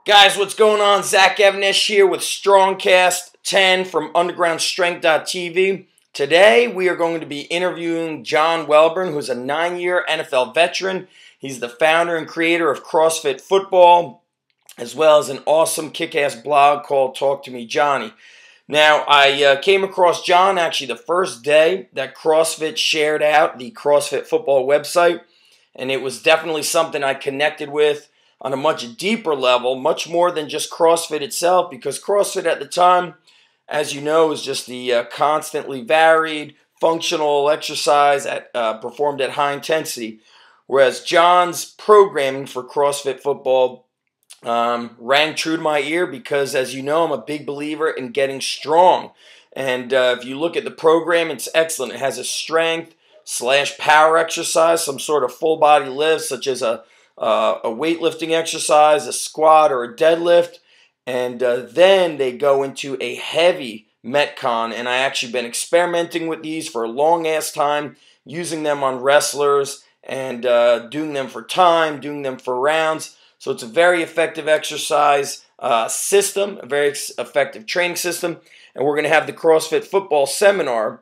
Guys, what's going on? Zach Evanish here with Strongcast 10 from undergroundstrength.tv. Today we are going to be interviewing John Welbourn, who's a 9-year NFL veteran. He's the founder and creator of CrossFit Football, as well as an awesome kick-ass blog called Talk to Me Johnny. Now, I came across John actually the first day that CrossFit shared out the CrossFit Football website, and it was definitely something I connected with on a much deeper level, much more than just CrossFit itself, because CrossFit at the time, as you know, is just the constantly varied, functional exercise performed at high intensity, whereas John's programming for CrossFit Football rang true to my ear because, as you know, I'm a big believer in getting strong. And if you look at the program, it's excellent. It has a strength / power exercise, some sort of full body lift, such as a weightlifting exercise, a squat, or a deadlift, and then they go into a heavy Metcon, and I actually been experimenting with these for a long-ass time, using them on wrestlers, and doing them for time, doing them for rounds, so it's a very effective exercise system, a very effective training system, and we're going to have the CrossFit Football Seminar,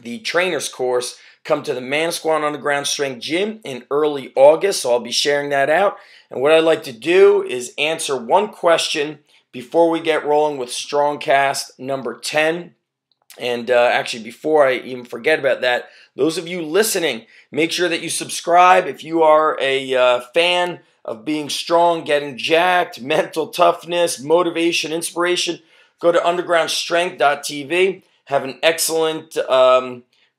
the trainer's course, come to the Manasquan Underground Strength Gym in early August, so I'll be sharing that out. And what I'd like to do is answer one question before we get rolling with Strongcast number 10. And actually, before I even forget about that, those of you listening, make sure that you subscribe. If you are a fan of being strong, getting jacked, mental toughness, motivation, inspiration, go to undergroundstrength.tv. Have an excellent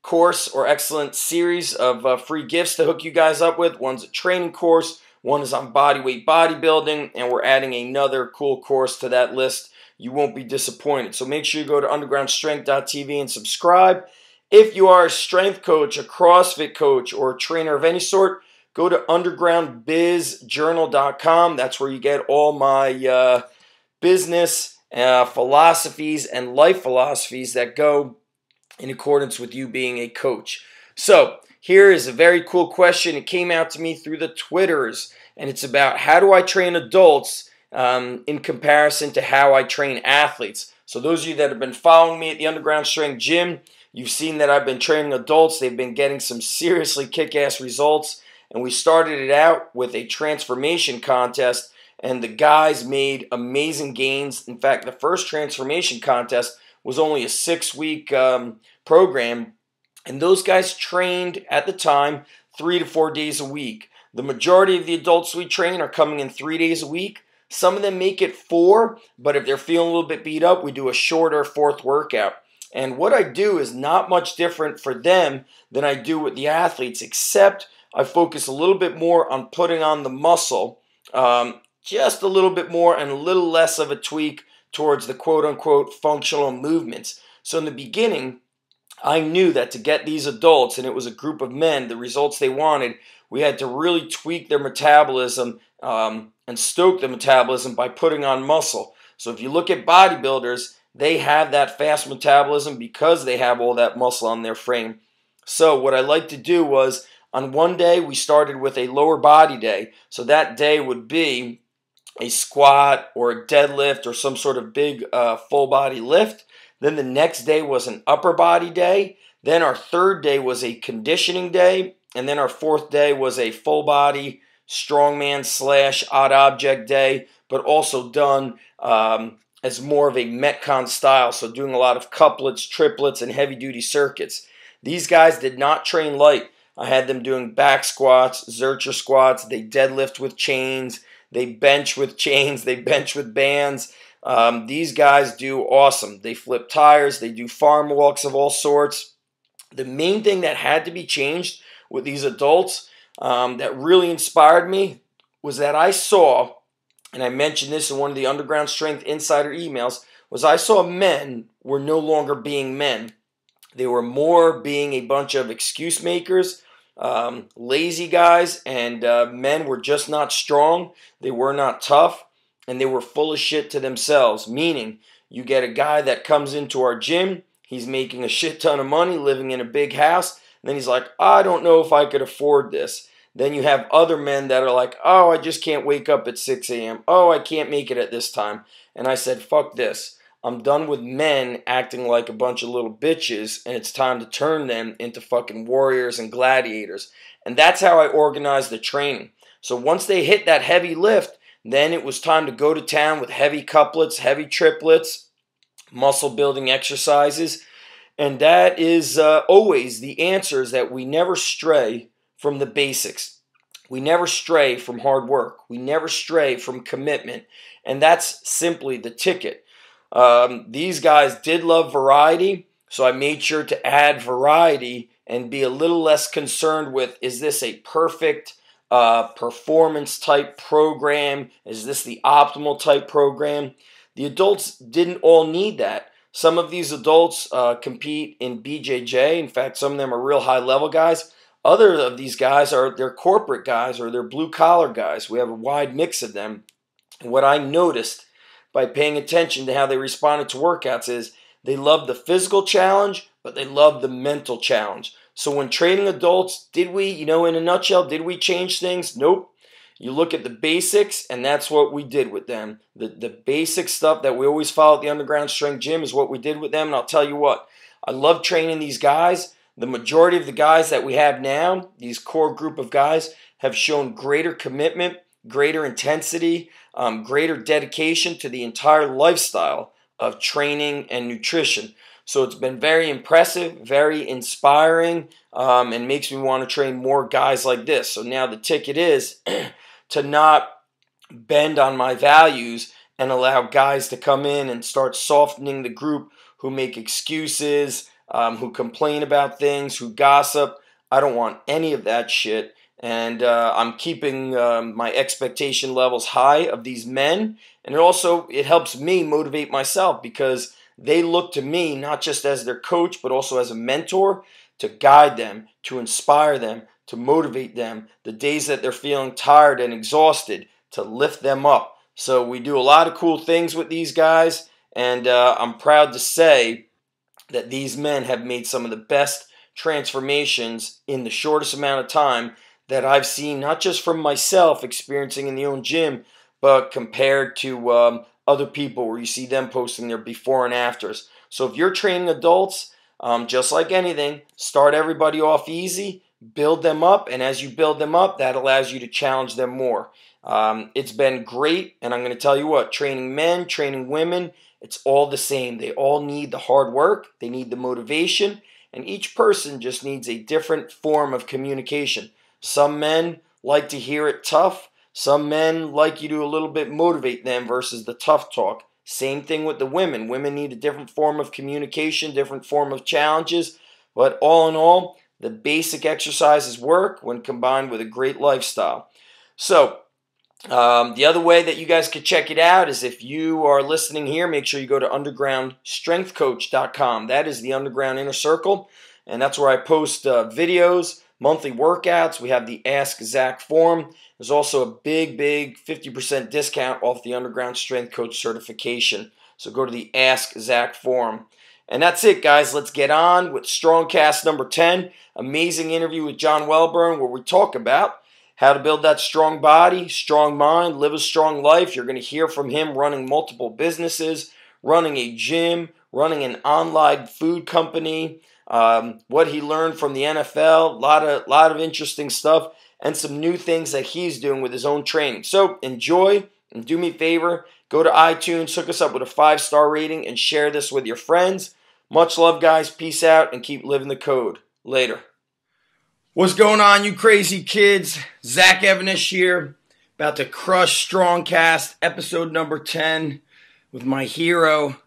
course or excellent series of free gifts to hook you guys up with. One's a training course, one is on bodyweight bodybuilding, and we're adding another cool course to that list. You won't be disappointed. So make sure you go to undergroundstrength.tv and subscribe. If you are a strength coach, a CrossFit coach, or a trainer of any sort, go to undergroundbizjournal.com. That's where you get all my business philosophies and life philosophies that go in accordance with you being a coach. So here is a very cool question. It came out to me through the Twitters, and it's about how do I train adults in comparison to how I train athletes. So those of you that have been following me at the Underground Strength Gym, you've seen that I've been training adults. They've been getting some seriously kick-ass results, and we started it out with a transformation contest, and the guys made amazing gains. In fact, the first transformation contest was only a 6-week program, and those guys trained at the time 3 to 4 days a week. The majority of the adults we train are coming in 3 days a week. Some of them make it 4, but if they're feeling a little bit beat up, we do a shorter 4th workout. And what I do is not much different for them than I do with the athletes, except I focus a little bit more on putting on the muscle, just a little bit more and a little less of a tweak towards the quote-unquote functional movements. So in the beginning, I knew that to get these adults, and it was a group of men, the results they wanted, we had to really tweak their metabolism and stoke the metabolism by putting on muscle. So if you look at bodybuilders, they have that fast metabolism because they have all that muscle on their frame. So what I like to do was, on one day, we started with a lower body day. So that day would be a squat or a deadlift or some sort of big full body lift. Then the next day was an upper body day. Then our third day was a conditioning day. And then our fourth day was a full body strongman / odd object day, but also done as more of a Metcon style. So doing a lot of couplets, triplets, and heavy duty circuits. These guys did not train light. I had them doing back squats, Zercher squats. They deadlift with chains. They bench with chains. They bench with bands. These guys do awesome. They flip tires. They do farm walks of all sorts. The main thing that had to be changed with these adults that really inspired me was that I saw, and I mentioned this in one of the Underground Strength Insider emails, was I saw men were no longer being men. They were more being a bunch of excuse makers, lazy guys, and men were just not strong. They were not tough, and they were full of shit to themselves, meaning you get a guy that comes into our gym, he's making a shit ton of money, living in a big house. And then he's like, I don't know if I could afford this. Then you have other men that are like, oh, I just can't wake up at 6 a.m. Oh, I can't make it at this time. And I said, fuck this. I'm done with men acting like a bunch of little bitches, and it's time to turn them into fucking warriors and gladiators. And that's how I organized the training. So once they hit that heavy lift, then it was time to go to town with heavy couplets, heavy triplets, muscle building exercises. And that is always the answer, is that we never stray from the basics. We never stray from hard work. We never stray from commitment. And that's simply the ticket. These guys did love variety, so I made sure to add variety and be a little less concerned with, is this a perfect performance type program? Is this the optimal type program? The adults didn't all need that. Some of these adults compete in BJJ. In fact, some of them are real high level guys. Other of these guys they're corporate guys or they're blue collar guys. We have a wide mix of them. And what I noticed by paying attention to how they responded to workouts is they loved the physical challenge, but they loved the mental challenge. So when training adults, did we, in a nutshell, did we change things? Nope. You look at the basics, and that's what we did with them. The basic stuff that we always follow at the Underground Strength Gym is what we did with them. And I'll tell you what, I love training these guys. The majority of the guys that we have now, these core group of guys, have shown greater commitment, greater intensity, greater dedication to the entire lifestyle of training and nutrition. So it's been very impressive, very inspiring, and makes me want to train more guys like this. So now the ticket is to not bend on my values and allow guys to come in and start softening the group who make excuses, who complain about things, who gossip. I don't want any of that shit. And I'm keeping my expectation levels high of these men. And it helps me motivate myself, because they look to me not just as their coach, but also as a mentor to guide them, to inspire them, to motivate them. The days that they're feeling tired and exhausted, to lift them up. So we do a lot of cool things with these guys. And I'm proud to say that these men have made some of the best transformations in the shortest amount of time that I've seen, not just from myself experiencing in the own gym, but compared to other people where you see them posting their before and afters. So if you're training adults, just like anything, start everybody off easy, build them up, and as you build them up, that allows you to challenge them more. It's been great, and I'm going to tell you what, training men, training women, it's all the same. They all need the hard work, they need the motivation, and each person just needs a different form of communication. Some men like to hear it tough. Some men like you to a little bit motivate them versus the tough talk. Same thing with the women. Women need a different form of communication, different form of challenges. But all in all, the basic exercises work when combined with a great lifestyle. So the other way that you guys could check it out is, if you are listening here, make sure you go to undergroundstrengthcoach.com. That is the Underground Inner Circle, and that's where I post videos, monthly workouts. We have the Ask Zach form. There's also a big 50% discount off the Underground Strength Coach certification. So go to the Ask Zach forum. And that's it, guys. Let's get on with Strongcast number 10. Amazing interview with John Welbourn, where we talk about how to build that strong body, strong mind, live a strong life. You're going to hear from him running multiple businesses, running a gym, running an online food company, what he learned from the NFL, a lot of interesting stuff, and some new things that he's doing with his own training. So enjoy, and do me a favor, go to iTunes, hook us up with a 5-star rating, and share this with your friends. Much love, guys. Peace out, and keep living the code. Later. What's going on, you crazy kids? Zach Evanish here, about to crush Strongcast episode number 10 with my hero,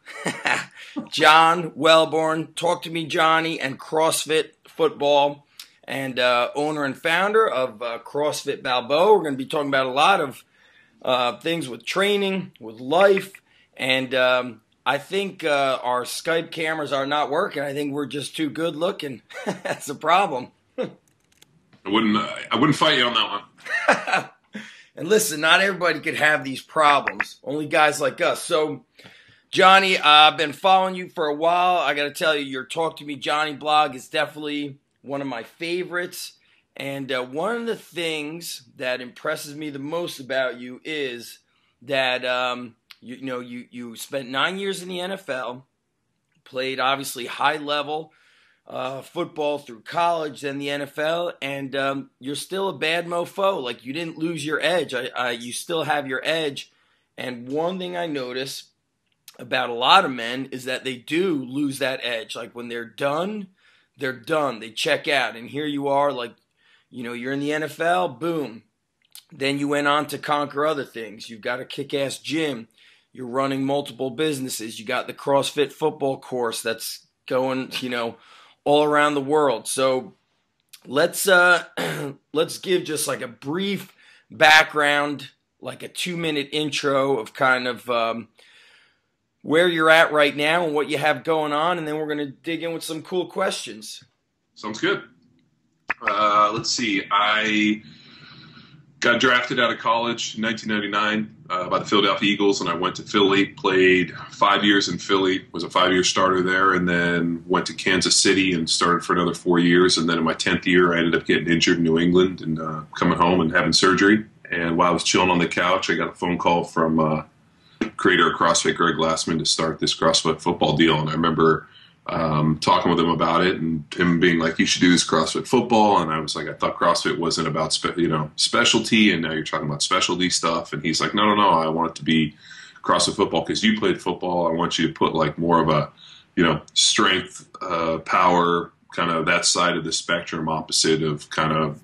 John Welbourn. Talk to me, Johnny, and CrossFit Football, and owner and founder of CrossFit Balboa. We're going to be talking about a lot of things with training, with life, and I think our Skype cameras are not working. I think we're just too good looking. That's a problem. I wouldn't fight you on that one. And listen, not everybody could have these problems. Only guys like us. So, Johnny, I've been following you for a while. I got to tell you, your Talk to Me Johnny blog is definitely one of my favorites. And one of the things that impresses me the most about you is that you spent 9 years in the NFL, played obviously high level football through college, then the NFL, and you're still a bad mofo. Like, you didn't lose your edge. You still have your edge. And one thing I notice about a lot of men is that they do lose that edge. Like, when they're done, they're done. They check out. And here you are, like, you're in the NFL, boom. Then you went on to conquer other things. You've got a kick-ass gym. You're running multiple businesses. You got the CrossFit Football course that's going, all around the world. So let's give just like a brief background, like a 2-minute intro of kind of where you're at right now and what you have going on, and then we're going to dig in with some cool questions. Sounds good. Let's see. I got drafted out of college in 1999 by the Philadelphia Eagles, and I went to Philly, played 5 years in Philly, was a 5-year starter there, and then went to Kansas City and started for another 4 years. And then in my 10th year, I ended up getting injured in New England and coming home and having surgery. And while I was chilling on the couch, I got a phone call from creator of CrossFit, Greg Glassman, to start this CrossFit Football deal. And I remember talking with him about it, and him being like, "You should do this CrossFit Football." And I was like, "I thought CrossFit wasn't about specialty, and now you're talking about specialty stuff." And he's like, "No, I want it to be CrossFit Football because you played football. I want you to put like more of a strength, power, kind of that side of the spectrum, opposite of kind of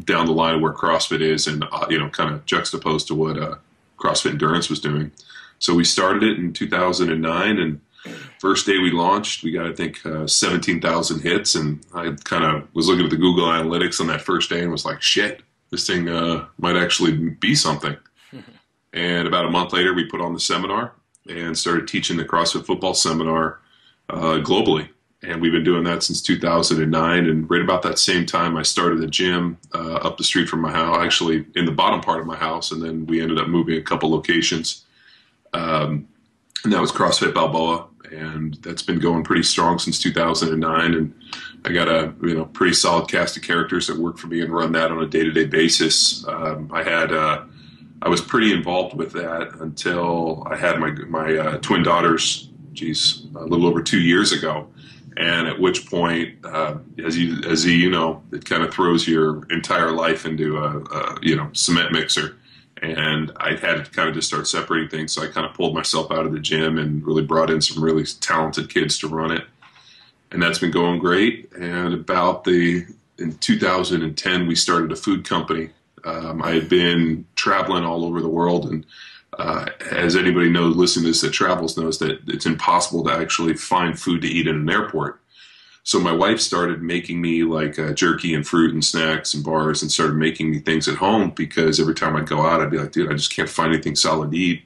down the line of where CrossFit is, and kind of juxtaposed to what CrossFit Endurance was doing." So we started it in 2009, and first day we launched, we got, I think, 17,000 hits, and I kind of was looking at the Google Analytics on that first day and was like, shit, this thing might actually be something. And about a month later, we put on the seminar and started teaching the CrossFit Football seminar globally. And we've been doing that since 2009, and right about that same time, I started a gym up the street from my house, actually in the bottom part of my house, and then we ended up moving a couple locations. And that was CrossFit Balboa, and that's been going pretty strong since 2009. And I got a pretty solid cast of characters that work for me and run that on a day-to-day basis. I was pretty involved with that until I had my twin daughters, a little over 2 years ago. And at which point, as you know, it kind of throws your entire life into a cement mixer. And I had to kind of just start separating things. So I kind of pulled myself out of the gym and really brought in some really talented kids to run it. And that's been going great. And in 2010, we started a food company. I had been traveling all over the world. And as anybody knows, listening to this that travels knows that it's impossible to actually find food to eat in an airport. So my wife started making me like jerky and fruit and snacks and bars, and started making me things at home, because every time I'd go out, I'd be like, dude, I just can't find anything solid to eat.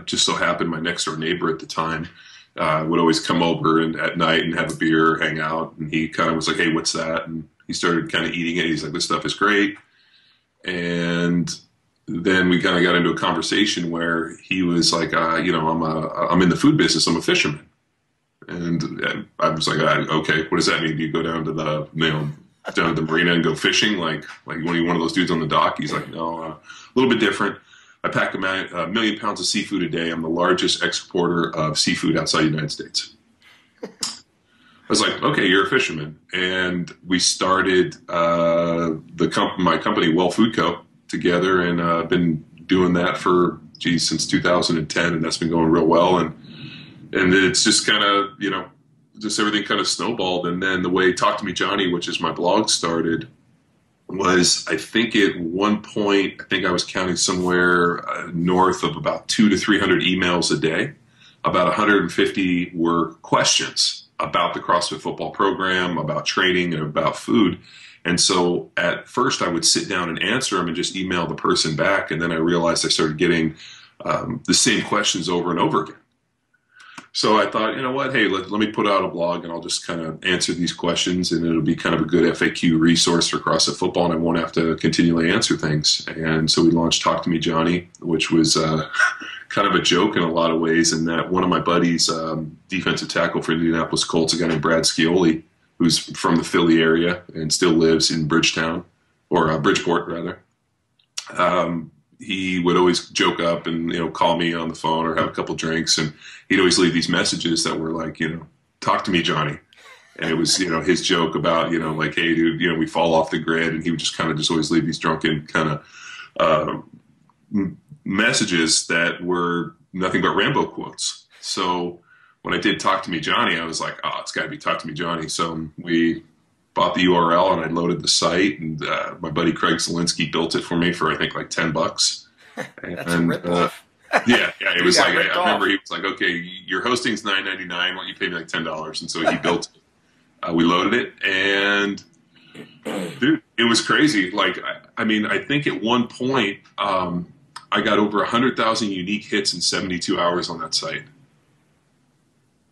Just so happened my next door neighbor at the time would always come over at night and have a beer, hang out. And he kind of was like, hey, what's that? And he started kind of eating it. He's like, this stuff is great. And then we kind of got into a conversation where he was like, I'm in the food business. I'm a fisherman. And I was like, okay, what does that mean? Do you go down to the down to the marina and go fishing like one of those dudes on the dock? He's like, no, a little bit different. I pack a million pounds of seafood a day. I'm the largest exporter of seafood outside the United States. I was like, okay, you're a fisherman. And we started my company, Well Food Co., together, and I've been doing that for since 2010, and that's been going real well. And it's just kind of, just everything kind of snowballed. And then the way Talk to Me Johnny, which is my blog, started was, I think at one point, I was counting somewhere north of about 200 to 300 emails a day. About 150 were questions about the CrossFit Football program, about training, and about food. And so at first I would sit down and answer them and just email the person back. And then I realized I started getting the same questions over and over again. So I thought, you know what, hey, let me put out a blog, and I'll just kind of answer these questions, and it'll be kind of a good FAQ resource for CrossFit Football, and I won't have to continually answer things. And so we launched Talk to Me Johnny, which was kind of a joke in a lot of ways, in that one of my buddies, defensive tackle for Indianapolis Colts, a guy named Brad Scioli, who's from the Philly area and still lives in Bridgetown, or Bridgeport rather. He would always joke up and, call me on the phone or have a couple drinks, and he'd always leave these messages that were like, talk to me, Johnny. And it was, his joke about, like, hey, dude, we fall off the grid, and he would just kind of just always leave these drunken kind of messages that were nothing but Rambo quotes. So when I did Talk to Me, Johnny, I was like, oh, it's got to be Talk to Me, Johnny. So we bought the URL and I loaded the site, and my buddy Craig Zielinski built it for me for, I think, like $10. That's a ripoff. Yeah, it was like, I remember he was like, okay, your hosting's $9.99, why don't you pay me like $10? And so he built it. We loaded it, and dude, it was crazy. Like, I mean, I think at one point, I got over 100,000 unique hits in 72 hours on that site.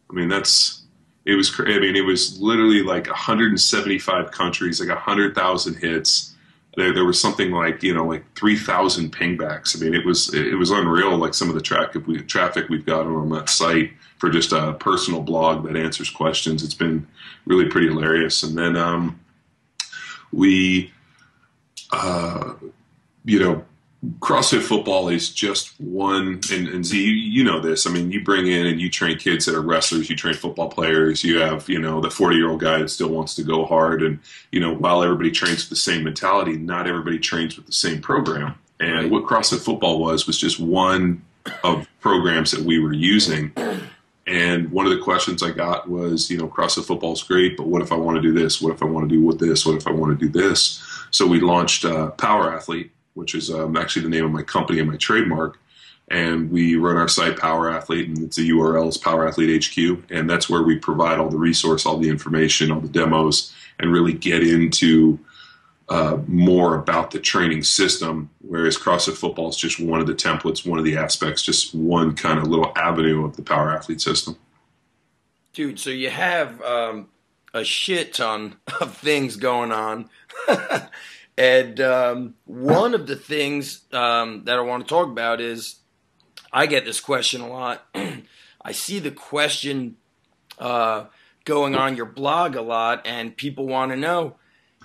I mean, it was literally like 175 countries, like 100,000 hits. There was something like, like 3,000 pingbacks. I mean, it was unreal, like some of the traffic we've got on that site for just a personal blog that answers questions. It's been really pretty hilarious. And then CrossFit Football is just one, and Z, you know this. I mean, you bring in and you train kids that are wrestlers, you train football players, you have, the 40-year-old guy that still wants to go hard. And, while everybody trains with the same mentality, not everybody trains with the same program. And what CrossFit Football was just one of programs that we were using. And one of the questions I got was, CrossFit Football is great, but what if I want to do this? What if I want to do this? What if I want to do this? So we launched Power Athlete, which is actually the name of my company and my trademark. And we run our site, Power Athlete, and the URL is Power Athlete HQ. And that's where we provide all the resource, all the information, all the demos, and really get into more about the training system, whereas CrossFit Football is just one of the templates, one of the aspects, just one kind of little avenue of the Power Athlete system. Dude, so you have a shit ton of things going on. And one of the things that I want to talk about is, I get this question a lot. I see the question going on your blog a lot, and people want to know,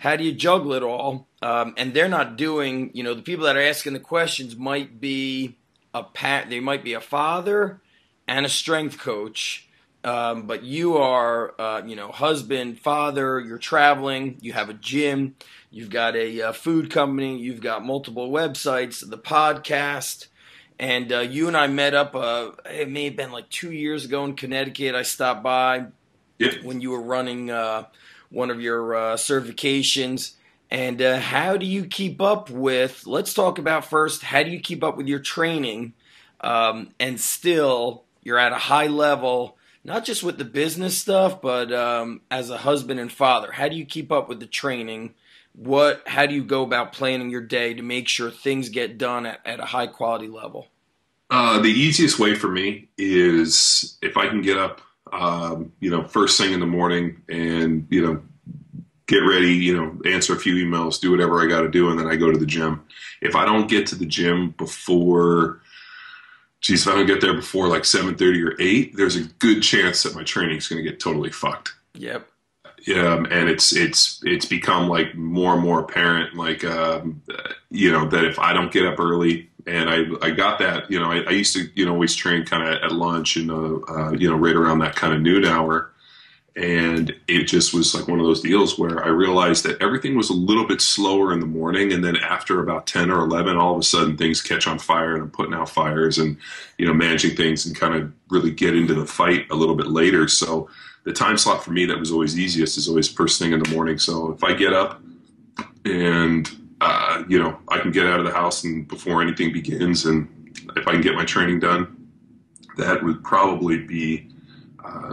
how do you juggle it all? And they're not doing, the people that are asking the questions might be they might be a father and a strength coach. But you are, husband, father, you're traveling, you have a gym, you've got a food company, you've got multiple websites, the podcast, and you and I met up, it may have been like 2 years ago in Connecticut. I stopped by when you were running one of your certifications. And how do you keep up with, let's talk about first, how do you keep up with your training and still you're at a high level, not just with the business stuff, but as a husband and father? How do you keep up with the training? How do you go about planning your day to make sure things get done at a high quality level? The easiest way for me is if I can get up, first thing in the morning and, get ready, answer a few emails, do whatever I got to do, and then I go to the gym. If I don't get to the gym before, if I don't get there before like 7:30 or 8, there's a good chance that my training is going to get totally fucked. Yep. And it's become like more and more apparent, like, that if I don't get up early, and I got that, I used to, always train kind of at lunch and, right around that kind of noon hour. And it just was like one of those deals where I realized that everything was a little bit slower in the morning. And then after about 10 or 11, all of a sudden things catch on fire, and I'm putting out fires and, managing things and kind of really get into the fight a little bit later. So the time slot for me that was always easiest is always first thing in the morning. So if I get up and, I can get out of the house and before anything begins, and if I can get my training done, that would probably be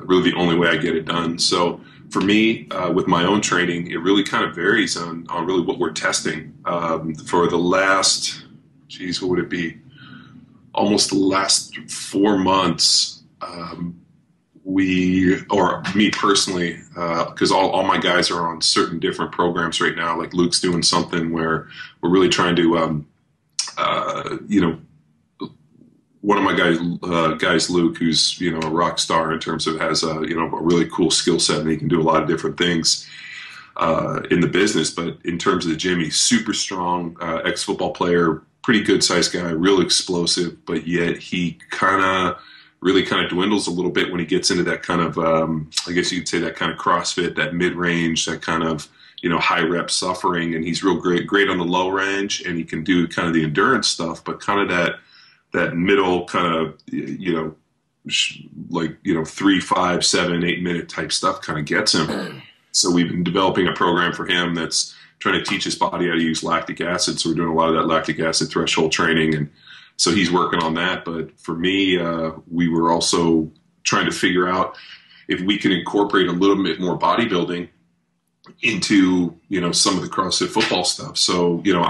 really the only way I get it done. So for me, with my own training, it really kind of varies on really what we're testing. For the last, what would it be? Almost the last 4 months, me personally, because all my guys are on certain different programs right now. Like Luke's doing something where we're really trying to, one of my guys, Luke, who's, you know, a rock star in terms of has a, you know, a really cool skill set, and he can do a lot of different things in the business. But in terms of the gym, he's super strong, ex-football player, pretty good sized guy, real explosive, but yet he really kind of dwindles a little bit when he gets into that kind of, I guess you could say that kind of CrossFit, that mid-range, that kind of, you know, high rep suffering. And he's real great on the low range, and he can do kind of the endurance stuff, but kind of that middle kind of, you know, like, you know, 3, 5, 7, 8 minute type stuff kind of gets him. So we've been developing a program for him that's trying to teach his body how to use lactic acid. So we're doing a lot of that lactic acid threshold training, and so he's working on that. But for me, we were also trying to figure out if we can incorporate a little bit more bodybuilding into, you know, some of the CrossFit football stuff. So, you know,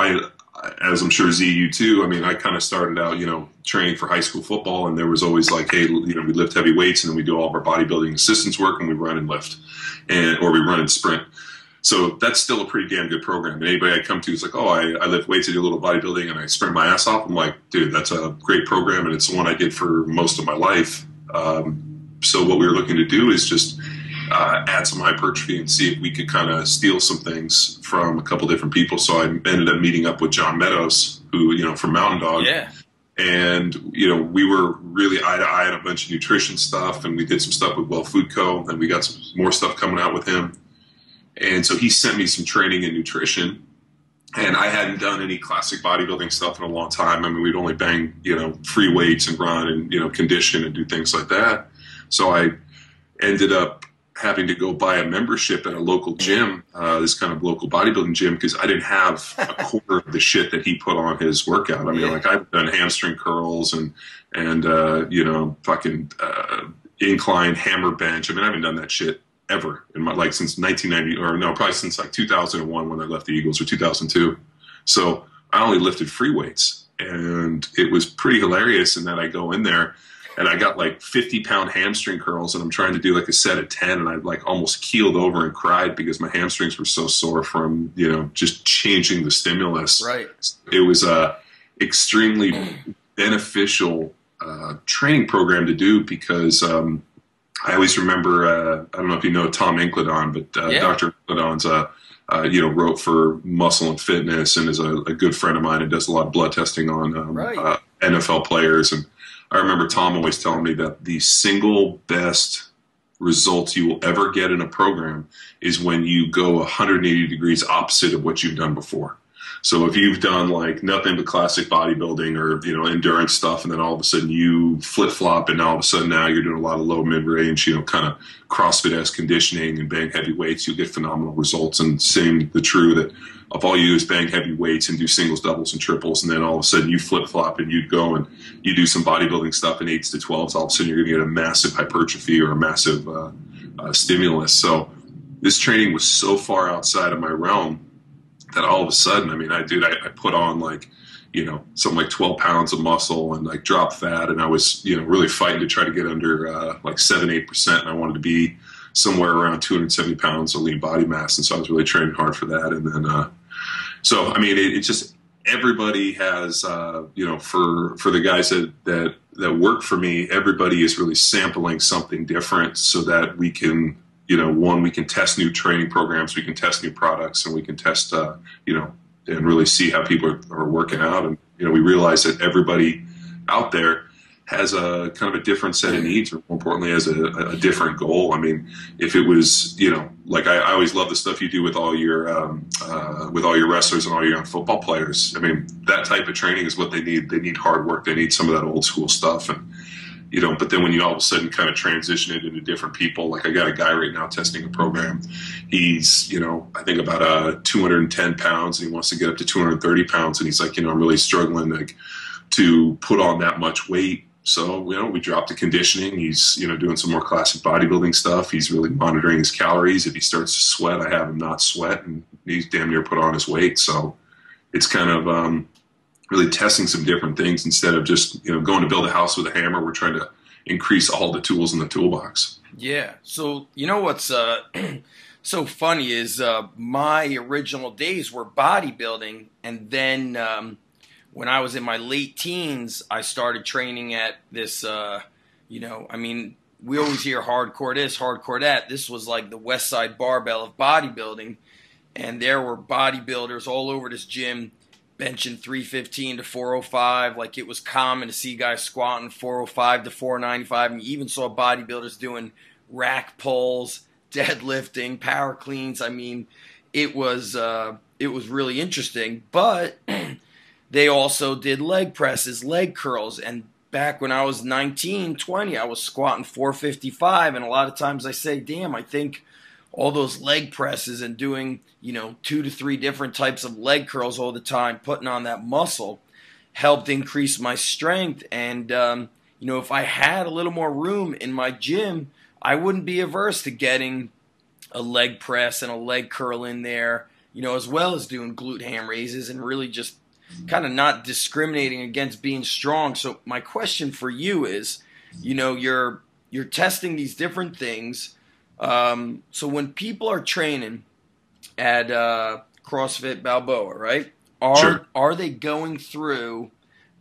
as I'm sure Z, you too, I mean, I kind of started out, you know, training for high school football, and there was always like, hey, you know, we lift heavy weights, and then we do all of our bodybuilding assistance work, and we run and lift, or we run and sprint. So that's still a pretty damn good program. And anybody I come to is like, oh, I lift weights, I do a little bodybuilding, and I sprint my ass off. I'm like, dude, that's a great program, and it's the one I did for most of my life. So what we were looking to do is just add some hypertrophy and see if we could kind of steal some things from a couple different people. So I ended up meeting up with John Meadows, who, you know, from Mountain Dog. Yeah. And, you know, we were really eye to eye on a bunch of nutrition stuff, and we did some stuff with Well Food Co., and we got some more stuff coming out with him. And so he sent me some training in nutrition, and I hadn't done any classic bodybuilding stuff in a long time. I mean, we'd only bang, you know, free weights and run and, you know, condition and do things like that. So I ended up having to go buy a membership at a local gym, this kind of local bodybuilding gym, because I didn't have a quarter of the shit that he put on his workout. I mean, like, I've done hamstring curls and you know, fucking incline hammer bench. I mean, I haven't done that shit ever in my, like, since 1990, or no, probably since like 2001 when I left the Eagles, or 2002. So I only lifted free weights, and it was pretty hilarious in that I go in there and I got like 50-pound hamstring curls, and I'm trying to do like a set of 10, and I like almost keeled over and cried because my hamstrings were so sore from, you know, just changing the stimulus. Right. It was a extremely beneficial training program to do, because I always remember, I don't know if you know Tom Incledon, but Dr. Incledon's you know, wrote for Muscle and Fitness, and is a good friend of mine, and does a lot of blood testing on NFL players. And I remember Tom always telling me that the single best results you will ever get in a program is when you go 180 degrees opposite of what you've done before. So if you've done like nothing but classic bodybuilding or, you know, endurance stuff, and then all of a sudden you flip-flop, and now all of a sudden now you're doing a lot of low mid-range, you know, kind of CrossFit-esque conditioning and bang heavy weights, you'll get phenomenal results. And same the true that if all you do is bang heavy weights and do singles, doubles, and triples, and then all of a sudden you flip-flop and you go and you do some bodybuilding stuff in 8s to 12s, all of a sudden you're going to get a massive hypertrophy or a massive stimulus. So this training was so far outside of my realm that all of a sudden, I mean, I put on like, you know, something like 12 pounds of muscle and like drop fat. And I was, you know, really fighting to try to get under like 7-8%. And I wanted to be somewhere around 270 pounds of lean body mass. And so I was really training hard for that. And then, so, I mean, it just, everybody has, you know, for the guys that work for me, everybody is really sampling something different so that we can, you know, one, we can test new training programs, we can test new products, and we can test, you know, and really see how people are working out. And, you know, we realize that everybody out there has a kind of a different set of needs, or more importantly, has a different goal. I mean, if it was, you know, like I always love the stuff you do with all your wrestlers and all your young football players. I mean, that type of training is what they need. They need hard work. They need some of that old school stuff. And, you know, but then when you all of a sudden kind of transition it into different people, like I got a guy right now testing a program. He's, you know, I think about 210 pounds, and he wants to get up to 230 pounds. And he's like, you know, I'm really struggling like to put on that much weight. So, you know, we dropped the conditioning. He's, you know, doing some more classic bodybuilding stuff. He's really monitoring his calories. If he starts to sweat, I have him not sweat, and he's damn near put on his weight. So it's kind of, really testing some different things instead of just, you know, going to build a house with a hammer. We're trying to increase all the tools in the toolbox. Yeah. So, you know what's so funny is my original days were bodybuilding, and then when I was in my late teens, I started training at this, you know, I mean, we always hear hardcore this, hardcore that. This was like the West Side Barbell of bodybuilding. And there were bodybuilders all over this gym benching 315 to 405. Like, it was common to see guys squatting 405 to 495. And you even saw bodybuilders doing rack pulls, deadlifting, power cleans. I mean, it was really interesting. But they also did leg presses, leg curls. And back when I was 19, 20, I was squatting 455. And a lot of times I say, damn, I think all those leg presses and doing, you know, 2 to 3 different types of leg curls all the time, putting on that muscle, helped increase my strength. And, you know, if I had a little more room in my gym, I wouldn't be averse to getting a leg press and a leg curl in there, you know, as well as doing glute ham raises, and really just kind of not discriminating against being strong. So my question for you is, you know, you're testing these different things. So when people are training at CrossFit Balboa, right? Are they going through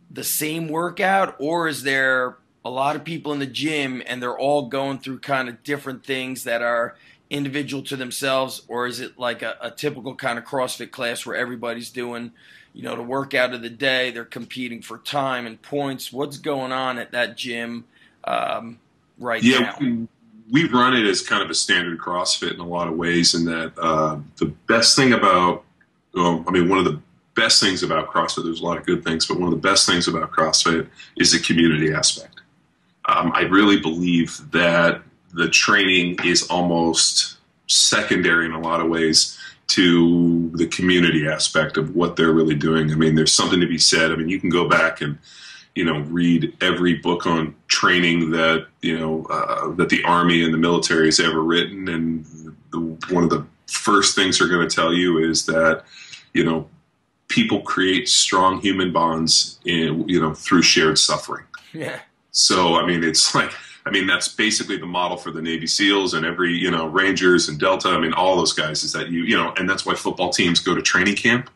the same workout, or is there a lot of people in the gym and they're all going through kind of different things that are individual to themselves, or is it like a typical kind of CrossFit class where everybody's doing, you know, the workout of the day, they're competing for time and points? What's going on at that gym right now? We run it as kind of a standard CrossFit in a lot of ways, in that the best thing about, well, I mean, one of the best things about CrossFit, there's a lot of good things, but one of the best things about CrossFit is the community aspect. I really believe that the training is almost secondary in a lot of ways to the community aspect of what they're really doing. I mean, there's something to be said. I mean, you can go back and, you know, read every book on training that, you know, that the Army and the military has ever written. And one of the first things they're going to tell you is that, you know, people create strong human bonds in, you know, through shared suffering. Yeah. So, I mean, it's like, I mean, that's basically the model for the Navy SEALs and every, you know, Rangers and Delta. I mean, all those guys, is that you know, and that's why football teams go to training camp.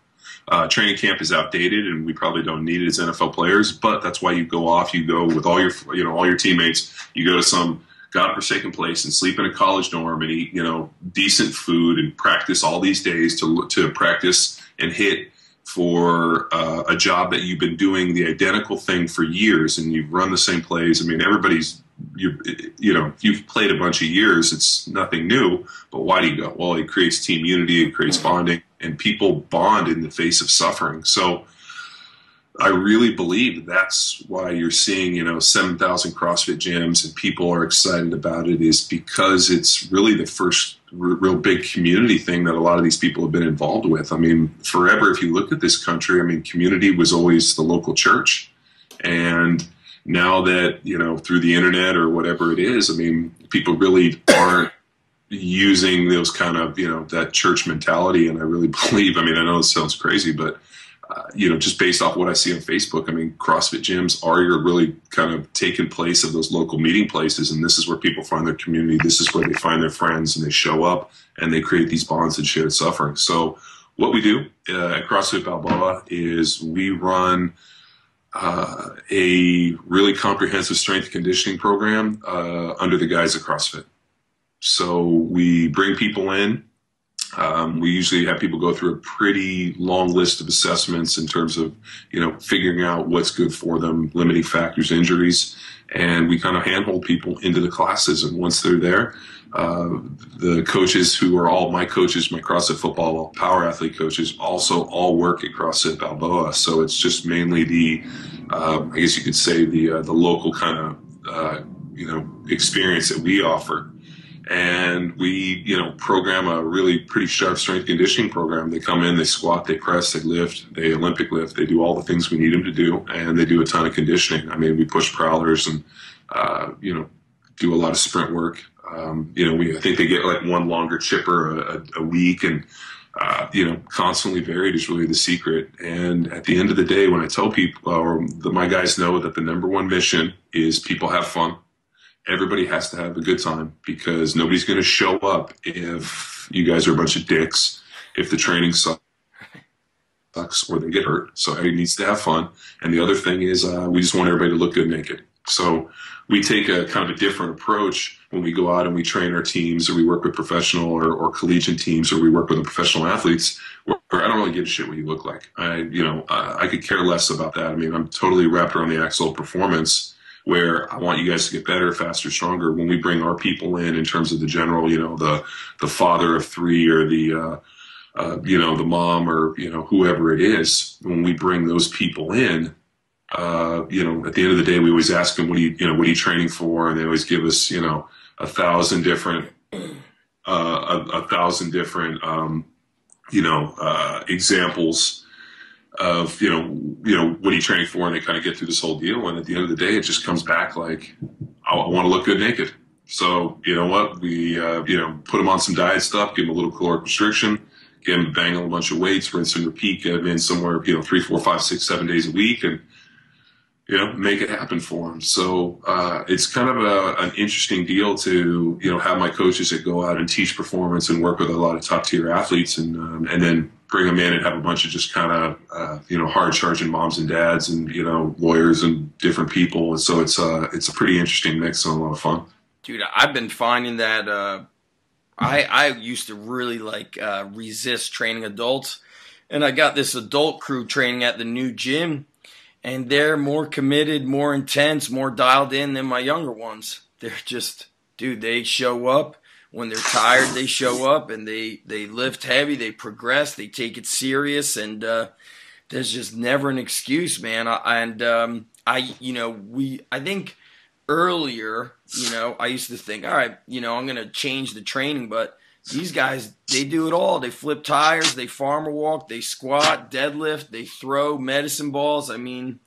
Training camp is outdated, and we probably don't need it as NFL players, but that's why you go off, you go with all your, you know, all your teammates, you go to some godforsaken place and sleep in a college dorm and eat, you know, decent food and practice all these days to practice and hit for a job that you've been doing the identical thing for years, and you've run the same plays. I mean, everybody's, you know, if you've played a bunch of years, it's nothing new, but why do you go? Well, it creates team unity, it creates bonding, and people bond in the face of suffering. So I really believe that's why you're seeing, you know, 7,000 CrossFit gyms and people are excited about it, is because it's really the first real big community thing that a lot of these people have been involved with. I mean, forever, if you look at this country, I mean, community was always the local church. And now that, you know, through the internet or whatever it is, I mean, people really aren't using those kind of, you know, that church mentality. And I really believe, I mean, I know this sounds crazy, but you know, just based off what I see on Facebook, I mean, CrossFit gyms are really kind of taking place of those local meeting places, and this is where people find their community. This is where they find their friends, and they show up, and they create these bonds and shared suffering. So what we do at CrossFit Balboa is we run a really comprehensive strength conditioning program under the guise of CrossFit. So we bring people in. We usually have people go through a pretty long list of assessments in terms of, you know, figuring out what's good for them, limiting factors, injuries, and we kind of handhold people into the classes. And once they're there, the coaches, who are all my coaches, my CrossFit Football power athlete coaches, also all work at CrossFit Balboa. So it's just mainly the, I guess you could say, the local kind of, you know, experience that we offer. And we, you know, program a really pretty sharp strength conditioning program. They come in, they squat, they press, they lift, they Olympic lift, they do all the things we need them to do, and they do a ton of conditioning. I mean, we push prowlers and, you know, do a lot of sprint work. You know, I think they get like one longer chipper a week, and, you know, constantly varied is really the secret. And at the end of the day, when I tell people, or my guys know that the #1 mission is people have fun. Everybody has to have a good time, because nobody's going to show up if you guys are a bunch of dicks, if the training sucks. sucks or they get hurt. So everybody needs to have fun. And the other thing is we just want everybody to look good naked. So we take a kind of a different approach when we go out and we train our teams, or we work with professional or collegiate teams, or we work with the professional athletes, where I don't really give a shit what you look like. I could care less about that. I mean, I'm totally wrapped around the axle of performance, where I want you guys to get better, faster, stronger. When we bring our people in terms of the general, the father of three, or the mom, or, whoever it is, when we bring those people in, at the end of the day, we always ask them, what are you training for? And they always give us, 1,000 different, examples of, what are you training for? And they kind of get through this whole deal. And at the end of the day, it just comes back like, I want to look good naked. So, you know what? We, put them on some diet stuff, give them a little caloric restriction, get them bang on a bunch of weights, rinse and repeat, get them in somewhere, 3, 4, 5, 6, 7 days a week, and, make it happen for them. So it's kind of an interesting deal to, have my coaches that go out and teach performance and work with a lot of top tier athletes, and then bring them in and have a bunch of just kind of, hard charging moms and dads and, lawyers and different people. And so it's a pretty interesting mix and a lot of fun. Dude, I've been finding that I used to really resist training adults, and I got this adult crew training at the new gym, and they're more committed, more intense, more dialed in than my younger ones. They're just, dude, they show up. When they're tired, they show up, and they lift heavy, they progress, they take it serious, and there's just never an excuse, man. I think earlier, I used to think, all right, I'm going to change the training, but these guys, they do it all. They flip tires, they farmer walk, they squat, deadlift, they throw medicine balls. I mean,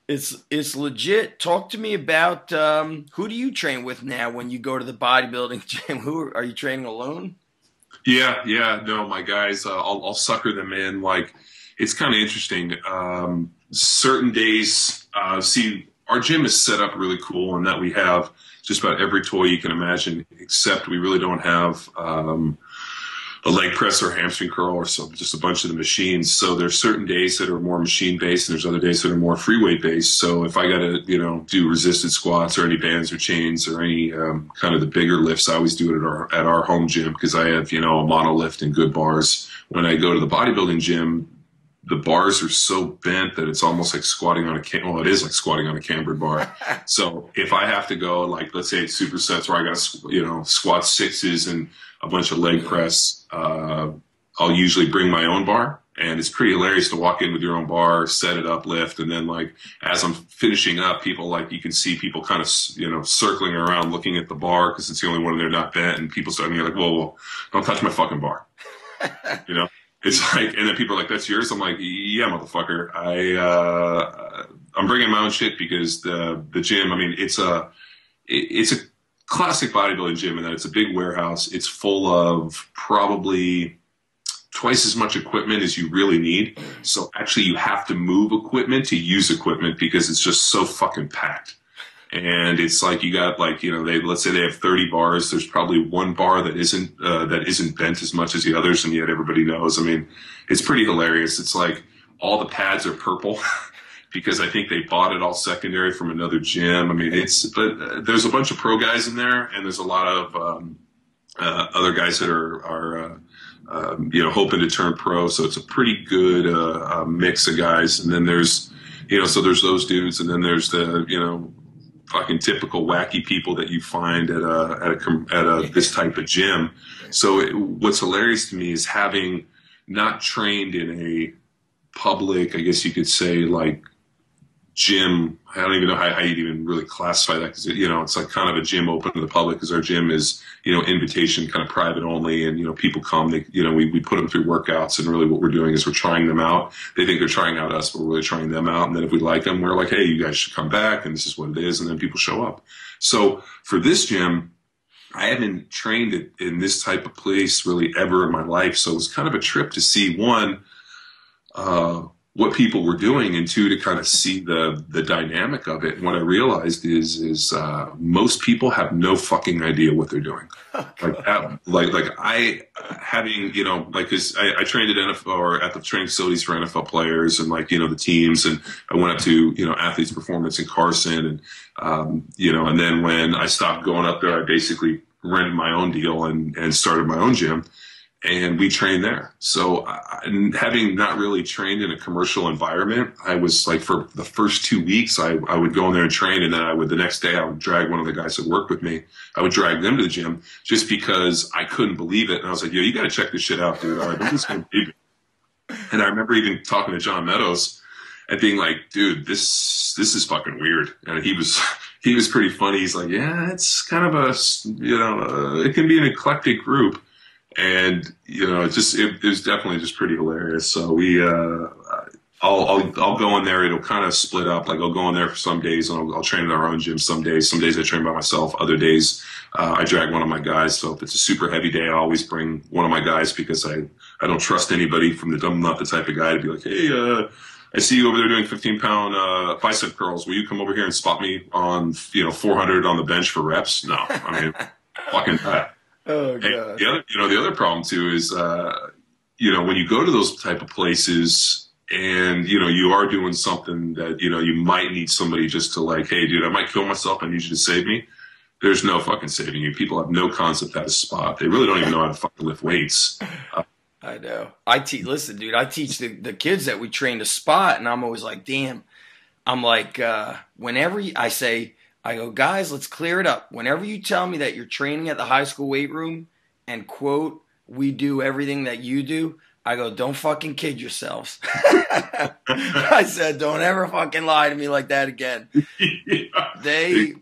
it's legit. Talk to me about who do you train with now when you go to the bodybuilding gym? Who are you training alone? Yeah. No, my guys, I'll sucker them in. Like, it's kind of interesting. Certain days, our gym is set up really cool in that we have just about every toy you can imagine, except we really don't have a leg press or hamstring curl or just a bunch of the machines. So there's certain days that are more machine based, and there's other days that are more free weight based. So if I got to, do resisted squats or any bands or chains or any kind of the bigger lifts, I always do it at our home gym, because I have, a monolift and good bars. When I go to the bodybuilding gym, the bars are so bent that it's almost like squatting on it is like squatting on a cambered bar. So if I have to go, like, let's say it's supersets where I got to, squat sixes and a bunch of leg press, I'll usually bring my own bar. And it's pretty hilarious to walk in with your own bar, set it up, lift, and then, like, as I'm finishing up, people, like, you can see people kind of, circling around looking at the bar because it's the only one they're not bent, and people start, and you're like, whoa, don't touch my fucking bar. It's like, and then people are like, that's yours? I'm like, yeah, motherfucker. I'm bringing my own shit because the gym, I mean, it's a classic bodybuilding gym in that it's a big warehouse. It's full of probably twice as much equipment as you really need. So actually you have to move equipment to use equipment because it's just so fucking packed. And it's like, you got, like, let's say they have 30 bars. There's probably one bar that isn't bent as much as the others. And yet everybody knows. I mean, it's pretty hilarious. It's like all the pads are purple because I think they bought it all secondary from another gym. I mean, but there's a bunch of pro guys in there, and there's a lot of other guys that are hoping to turn pro. So it's a pretty good mix of guys. And then there's, so there's those dudes, and then there's the, fucking typical wacky people that you find at this type of gym. So what's hilarious to me is having not trained in a public, I guess you could say, like, gym. I don't even know how you'd even really classify that, because it's like kind of a gym open to the public, because our gym is invitation, kind of private only, and people come. They we put them through workouts, and really what we're doing is we're trying them out. They think they're trying out us, but we're really trying them out. And then if we like them, we're like, hey, you guys should come back, and this is what it is. And then people show up. So for this gym, I haven't trained in this type of place really ever in my life. So it was kind of a trip to see, one, what people were doing, and two, to kind of see the dynamic of it. And what I realized is most people have no fucking idea what they're doing. Like I having, you know, like, cause I trained at NFL or at the training facilities for NFL players and like, you know, the teams, and I went up to, you know, Athletes Performance in Carson, and, you know, and then when I stopped going up there, I basically rented my own deal and started my own gym, and we trained there. So having not really trained in a commercial environment, I was like, for the first 2 weeks, I would go in there and train. And then the next day I would drag one of the guys that worked with me. I would drag them to the gym just because I couldn't believe it. And I was like, yo, you got to check this shit out, dude. I'm just going to believe it. And I remember even talking to John Meadows and being like, dude, this is fucking weird. And he was pretty funny. He's like, yeah, it's kind of it can be an eclectic group. And, you know, it was definitely just pretty hilarious. So I'll go in there. It'll kind of split up. Like, I'll go in there for some days and I'll train in our own gym some days. Some days I train by myself. Other days, I drag one of my guys. So if it's a super heavy day, I always bring one of my guys, because I don't trust anybody I'm not the type of guy to be like, hey, I see you over there doing 15-pound bicep curls. Will you come over here and spot me on, 400 on the bench for reps? No, I mean, fucking that. Oh, God. The other problem too is, when you go to those type of places and, you are doing something that, you might need somebody just to like, hey, dude, I might kill myself. I need you to save me. There's no fucking saving you. People have no concept how to spot. They really don't even know how to fucking lift weights. I know. Listen, dude, I teach the kids that we train to spot, and I'm always like, damn. I'm like, whenever I go, guys, let's clear it up. Whenever you tell me that you're training at the high school weight room and, quote, we do everything that you do, I go, don't fucking kid yourselves. I said, don't ever fucking lie to me like that again. Exactly.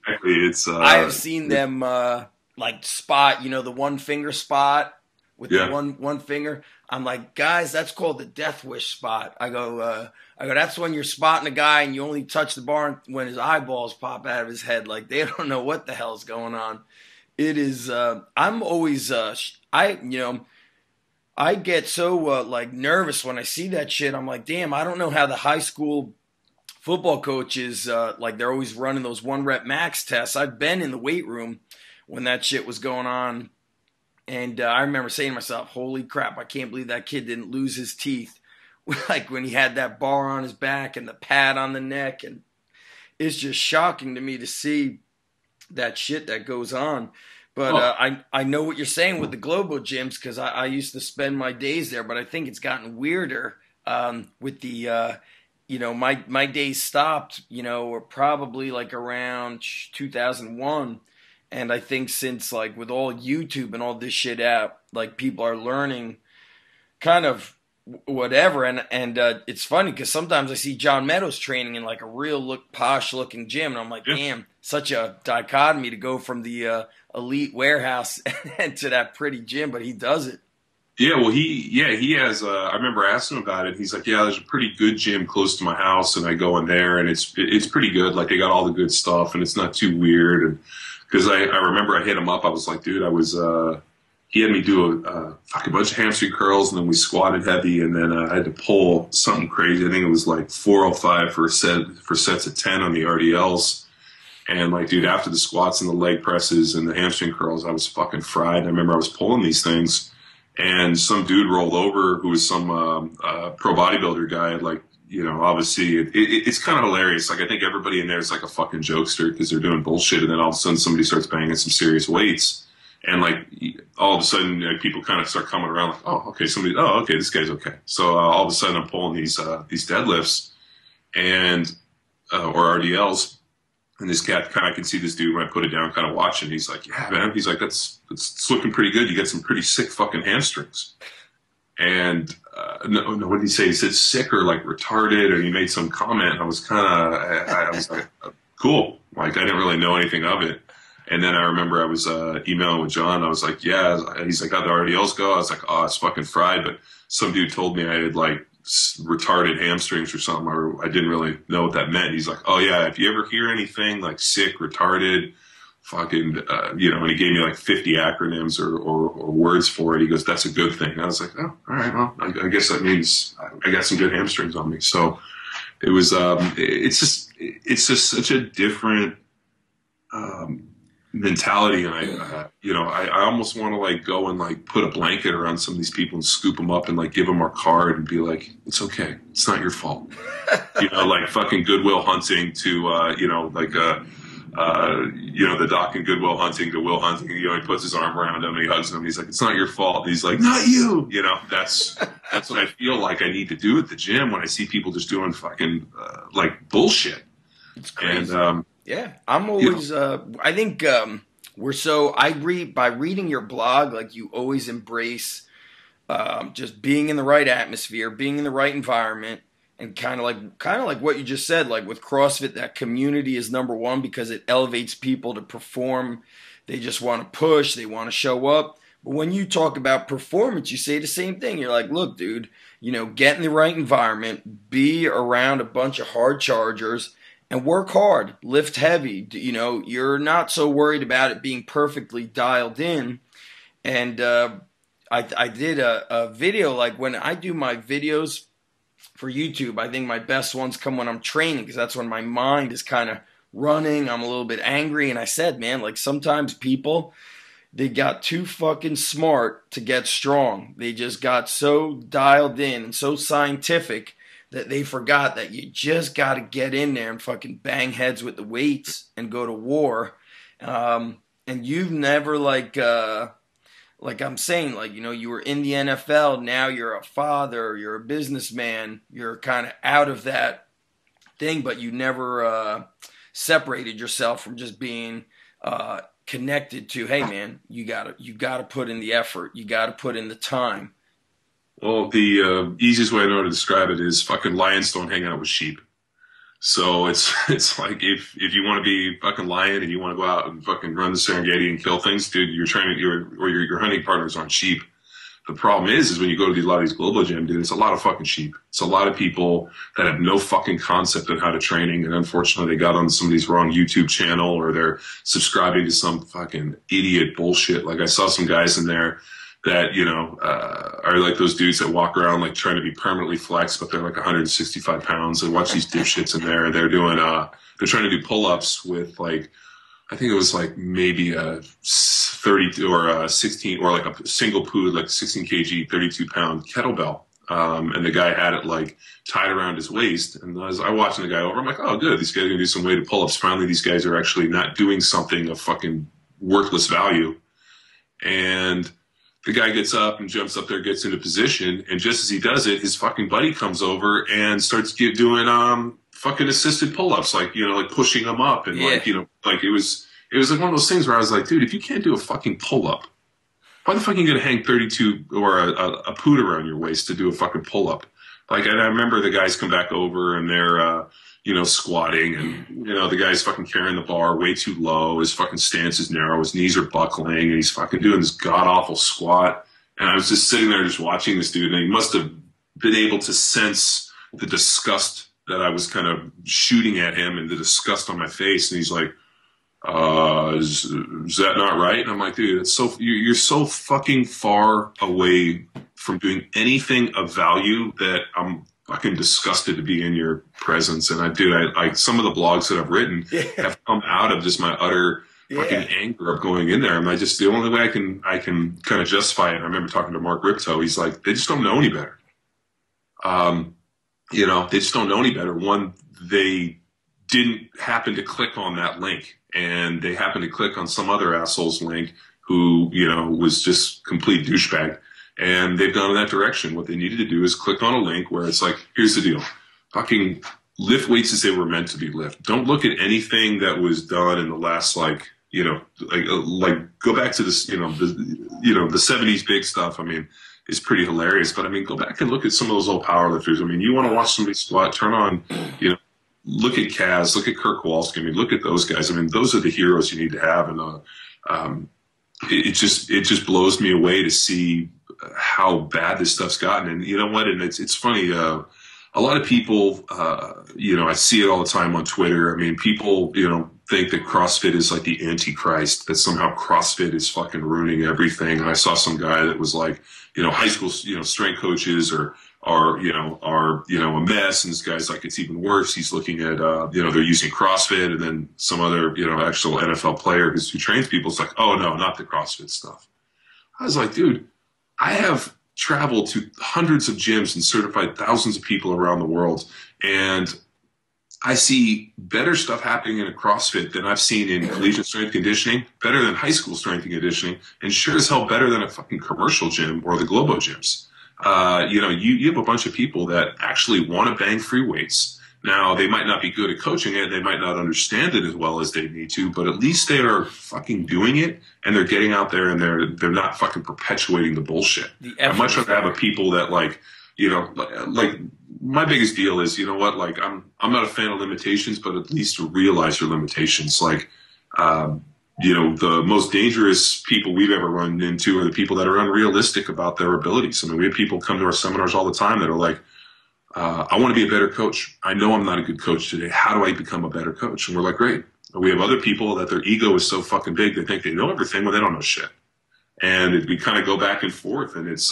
I have seen them like spot, the one finger spot with the one finger. I'm like, guys, that's called the death wish spot. I go, that's when you're spotting a guy and you only touch the bar when his eyeballs pop out of his head. Like, they don't know what the hell's going on. It is, I'm always, I get so, like, nervous when I see that shit. I'm like, damn, I don't know how the high school football coaches, like, they're always running those 1-rep max tests. I've been in the weight room when that shit was going on. And I remember saying to myself, holy crap, I can't believe that kid didn't lose his teeth. Like, when he had that bar on his back and the pad on the neck. And it's just shocking to me to see that shit that goes on. But I know what you're saying with the Globo gyms, because I used to spend my days there. But I think it's gotten weirder with the, my days stopped, were probably like around 2001. And I think since, like, with all YouTube and all this shit out, like, people are learning kind of whatever. And it's funny because sometimes I see John Meadows training in, like, a real posh looking gym. And I'm like, damn, such a dichotomy to go from the elite warehouse and to that pretty gym. But he does it. Yeah, well, he has, I remember asking him about it. He's like, yeah, there's a pretty good gym close to my house. And I go in there and it's pretty good. Like, they got all the good stuff and it's not too weird. And because I remember I hit him up. I was like, dude, he had me do a bunch of hamstring curls, and then we squatted heavy, and then I had to pull something crazy. I think it was like 405 for sets of 10 on the RDLs. And like, dude, after the squats and the leg presses and the hamstring curls, I was fucking fried. I remember I was pulling these things, and some dude rolled over who was some pro bodybuilder guy, like, obviously it's kind of hilarious. Like, I think everybody in there is like a fucking jokester because they're doing bullshit. And then all of a sudden somebody starts banging some serious weights. And like, all of a sudden, people kind of start coming around like, oh, okay, this guy's okay. So all of a sudden I'm pulling these deadlifts and, or RDLs. And this cat I can see this dude when I put it down kind of watching. He's like, yeah, man. He's like, it's looking pretty good. You get some pretty sick fucking hamstrings. And no, what did he say? He said sick or like retarded, or he made some comment. I was I was like, cool. Like, I didn't really know anything of it. And then I remember I was emailing with John. I was like, yeah. He's like, how'd the RDLs go? I was like, oh, it's fucking fried. But some dude told me I had like retarded hamstrings or something, or I didn't really know what that meant. He's like, oh yeah, if you ever hear anything like sick, retarded, fucking, and he gave me like 50 acronyms or words for it. He goes, that's a good thing. I was like, oh, all right, well, I guess that means I got some good hamstrings on me. So it was, it's just such a different, mentality, and I almost want to like go and like put a blanket around some of these people and scoop them up and like give them our card and be like, it's okay, it's not your fault. Like fucking Goodwill Hunting to the doc in Goodwill Hunting to Will Hunting. He puts his arm around him and he hugs him. He's like, it's not your fault. And he's like, not you. That's what I feel like I need to do at the gym when I see people just doing fucking like bullshit. It's crazy. And yeah, I'm always. I think by reading your blog, like you always embrace just being in the right atmosphere, being in the right environment. And kind of like what you just said, like with CrossFit, that community is number one because it elevates people to perform. They just want to push. They want to show up. But when you talk about performance, you say the same thing. You're like, look, dude, get in the right environment, be around a bunch of hard chargers, and work hard, lift heavy. You're not so worried about it being perfectly dialed in. And I did a video, like when I do my videos for YouTube, I think my best ones come when I'm training because that's when my mind is kind of running. I'm a little bit angry. And I said, man, like sometimes people, they got too fucking smart to get strong. They just got so dialed in and so scientific that they forgot that you just got to get in there and fucking bang heads with the weights and go to war. And you've never like I'm saying, like, you were in the NFL, now you're a father, you're a businessman, you're kind of out of that thing, but you never separated yourself from just being connected to, hey man, you gotta put in the effort, you gotta put in the time. Well, the easiest way I know to describe it is fucking lions don't hang out with sheep. So it's like if you want to be fucking lion and you want to go out and fucking run the Serengeti and kill things, dude, your hunting partners aren't sheep. The problem is when you go to a lot of these global gyms, dude, it's a lot of fucking sheep. It's a lot of people that have no fucking concept of how to training, and unfortunately they got on some of these wrong YouTube channel or they're subscribing to some fucking idiot bullshit. Like I saw some guys in there that, are like those dudes that walk around like trying to be permanently flexed, but they're like 165 pounds. And watch these dipshits in there. They're doing, they're trying to do pull-ups with like, I think it was like maybe a 32 or a 16 or like a single poo, like 16 kg, 32 pound kettlebell. And the guy had it like tied around his waist. And as I watching the guy over, I'm like, oh, good. These guys are going to do some weighted pull-ups. Finally, these guys are actually not doing something of fucking worthless value. And the guy gets up and jumps up there, gets into position, and just as he does it, his fucking buddy comes over and starts doing fucking assisted pull-ups, like like pushing him up and like it was like one of those things where I was like, dude, if you can't do a fucking pull-up, why the fuck are you gonna hang 32 or a poot around your waist to do a fucking pull-up? Like, and I remember the guys come back over and they're squatting, and the guy's fucking carrying the bar way too low. His fucking stance is narrow. His knees are buckling, and he's fucking doing this god awful squat. And I was just sitting there just watching this dude, and he must have been able to sense the disgust that I was kind of shooting at him and the disgust on my face. And he's like, is that not right? And I'm like, dude, you're so fucking far away from doing anything of value that I'm fucking disgusted to be in your presence. And I some of the blogs that I've written have come out of just my utter fucking anger of going in there. And the only way I can kind of justify it. I remember talking to Mark Ripto. He's like, they just don't know any better. They just don't know any better. One, they didn't happen to click on that link, and they happened to click on some other asshole's link who, was just complete douchebag. And they've gone in that direction. What they needed to do is click on a link where it's like, here's the deal. Fucking lift weights as they were meant to be lift. Don't look at anything that was done in the last, go back to this, the 70s big stuff. I mean, is pretty hilarious. But I mean, go back and look at some of those old powerlifters. I mean, you want to watch somebody squat, turn on, look at Kaz, look at Kirk Kowalski. I mean, look at those guys. I mean, those are the heroes you need to have. And it just blows me away to see how bad this stuff's gotten. And you know what? And it's funny. A lot of people, I see it all the time on Twitter. I mean, people, think that CrossFit is like the Antichrist, that somehow CrossFit is fucking ruining everything. And I saw some guy that was like, high school, strength coaches are are a mess. And this guy's like, it's even worse. He's looking at, they're using CrossFit, and then some other, actual NFL player who trains people. It's like, oh no, not the CrossFit stuff. I was like, dude, I have traveled to hundreds of gyms and certified thousands of people around the world. And I see better stuff happening in a CrossFit than I've seen in collegiate strength conditioning, better than high school strength and conditioning, and sure as hell better than a fucking commercial gym or the Globo gyms. You have a bunch of people that actually want to bang free weights. Now, they might not be good at coaching it. They might not understand it as well as they need to, but at least they are fucking doing it, and they're getting out there, and they're not fucking perpetuating the bullshit. I'd much rather have a people that like my biggest deal is, like I'm not a fan of limitations, but at least to realize your limitations. Like, the most dangerous people we've ever run into are the people that are unrealistic about their abilities. I mean, we have people come to our seminars all the time that are like, I want to be a better coach. I know I'm not a good coach today. How do I become a better coach? And we're like, great. We have other people that their ego is so fucking big they think they know everything when they don't know shit. And we kind of go back and forth, and it's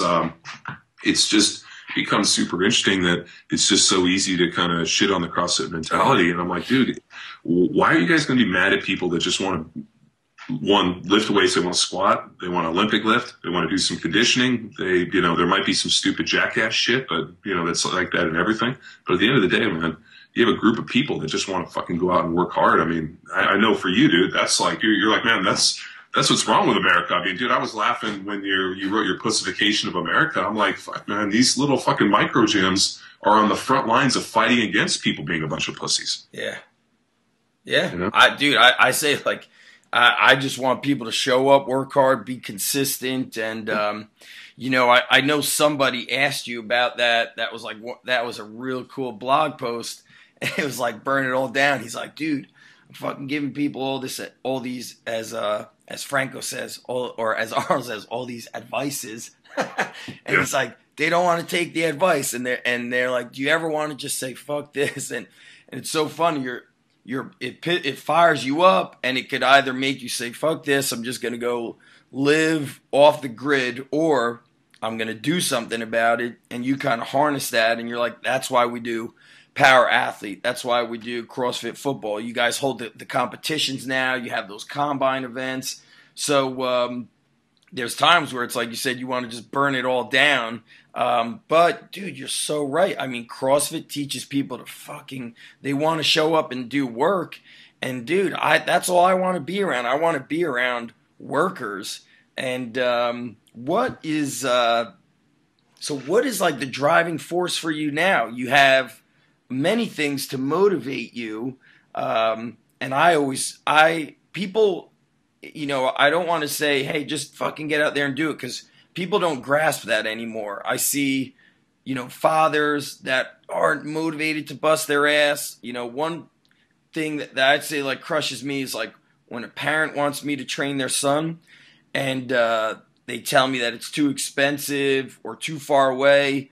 just becomes super interesting that it's just so easy to kind of shit on the CrossFit mentality. And I'm like, dude, why are you guys going to be mad at people that just want to, one, lift weights? They want to squat, they want Olympic lift, they want to do some conditioning. There might be some stupid jackass shit, but that's like that and everything. But at the end of the day, man, you have a group of people that just want to fucking go out and work hard. I mean, I know for you, dude, that's like, you're like, man, that's what's wrong with America. I mean, dude, I was laughing when you wrote your pussification of America. I'm like, fuck, man, these little fucking micro gyms are on the front lines of fighting against people being a bunch of pussies. Yeah. Yeah. I say, like, I just want people to show up, work hard, be consistent. And, I know somebody asked you about that. That was a real cool blog post. It was like, burn it all down. He's like, dude, I'm fucking giving people all these, as Franco says, or as Arnold says, all these advices. And it's like, they don't want to take the advice. And they're like, do you ever want to just say, fuck this? And it's so funny. It fires you up, and it could either make you say, fuck this, I'm just going to go live off the grid, or I'm going to do something about it. And you kind of harness that, and you're like, that's why we do Power Athlete. That's why we do CrossFit Football. You guys hold the competitions now. You have those combine events. So there's times where it's like you said, you want to just burn it all down. But, dude, you're so right. I mean, CrossFit teaches people to they want to show up and do work. And, dude, that's all I want to be around. I want to be around workers. And what is like the driving force for you now? You have many things to motivate you. And people, I don't want to say, hey, just fucking get out there and do it, because people don't grasp that anymore. I see, fathers that aren't motivated to bust their ass. One thing that I'd say like crushes me is like when a parent wants me to train their son, and they tell me that it's too expensive or too far away.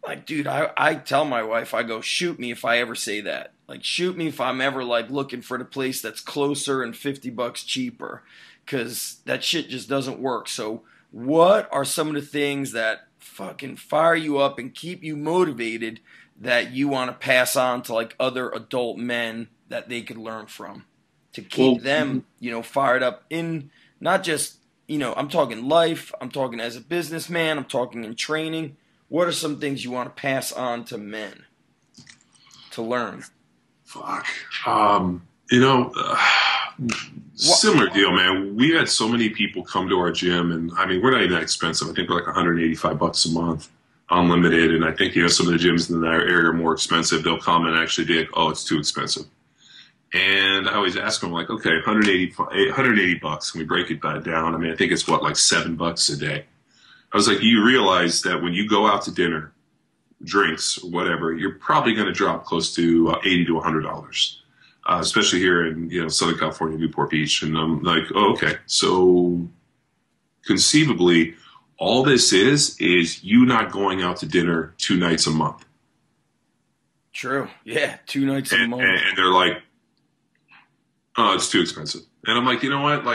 Like, dude, I tell my wife, I go, shoot me if I ever say that. Like, shoot me if I'm ever like looking for the place that's closer and $50 cheaper, because that shit just doesn't work. So what are some of the things that fucking fire you up and keep you motivated that you want to pass on to like other adult men that they could learn from to keep them, fired up in not just, I'm talking life, I'm talking as a businessman, I'm talking in training. What are some things you want to pass on to men to learn? Fuck. Similar deal, man. We had so many people come to our gym, and I mean, we're not even that expensive. I think we're like $185 a month, unlimited. And I think, some of the gyms in that area are more expensive. They'll come and actually be like, oh, it's too expensive. And I always ask them, like, okay, $180, and we break it down. I mean, I think it's like $7 a day. I was like, you realize that when you go out to dinner, drinks, or whatever, you're probably going to drop close to $80 to $100, especially here in Southern California, Newport Beach. And I'm like, oh, okay. So conceivably, all this is you not going out to dinner 2 nights a month. True. Yeah, 2 nights a month. And they're like, oh, it's too expensive. And I'm like, you know what?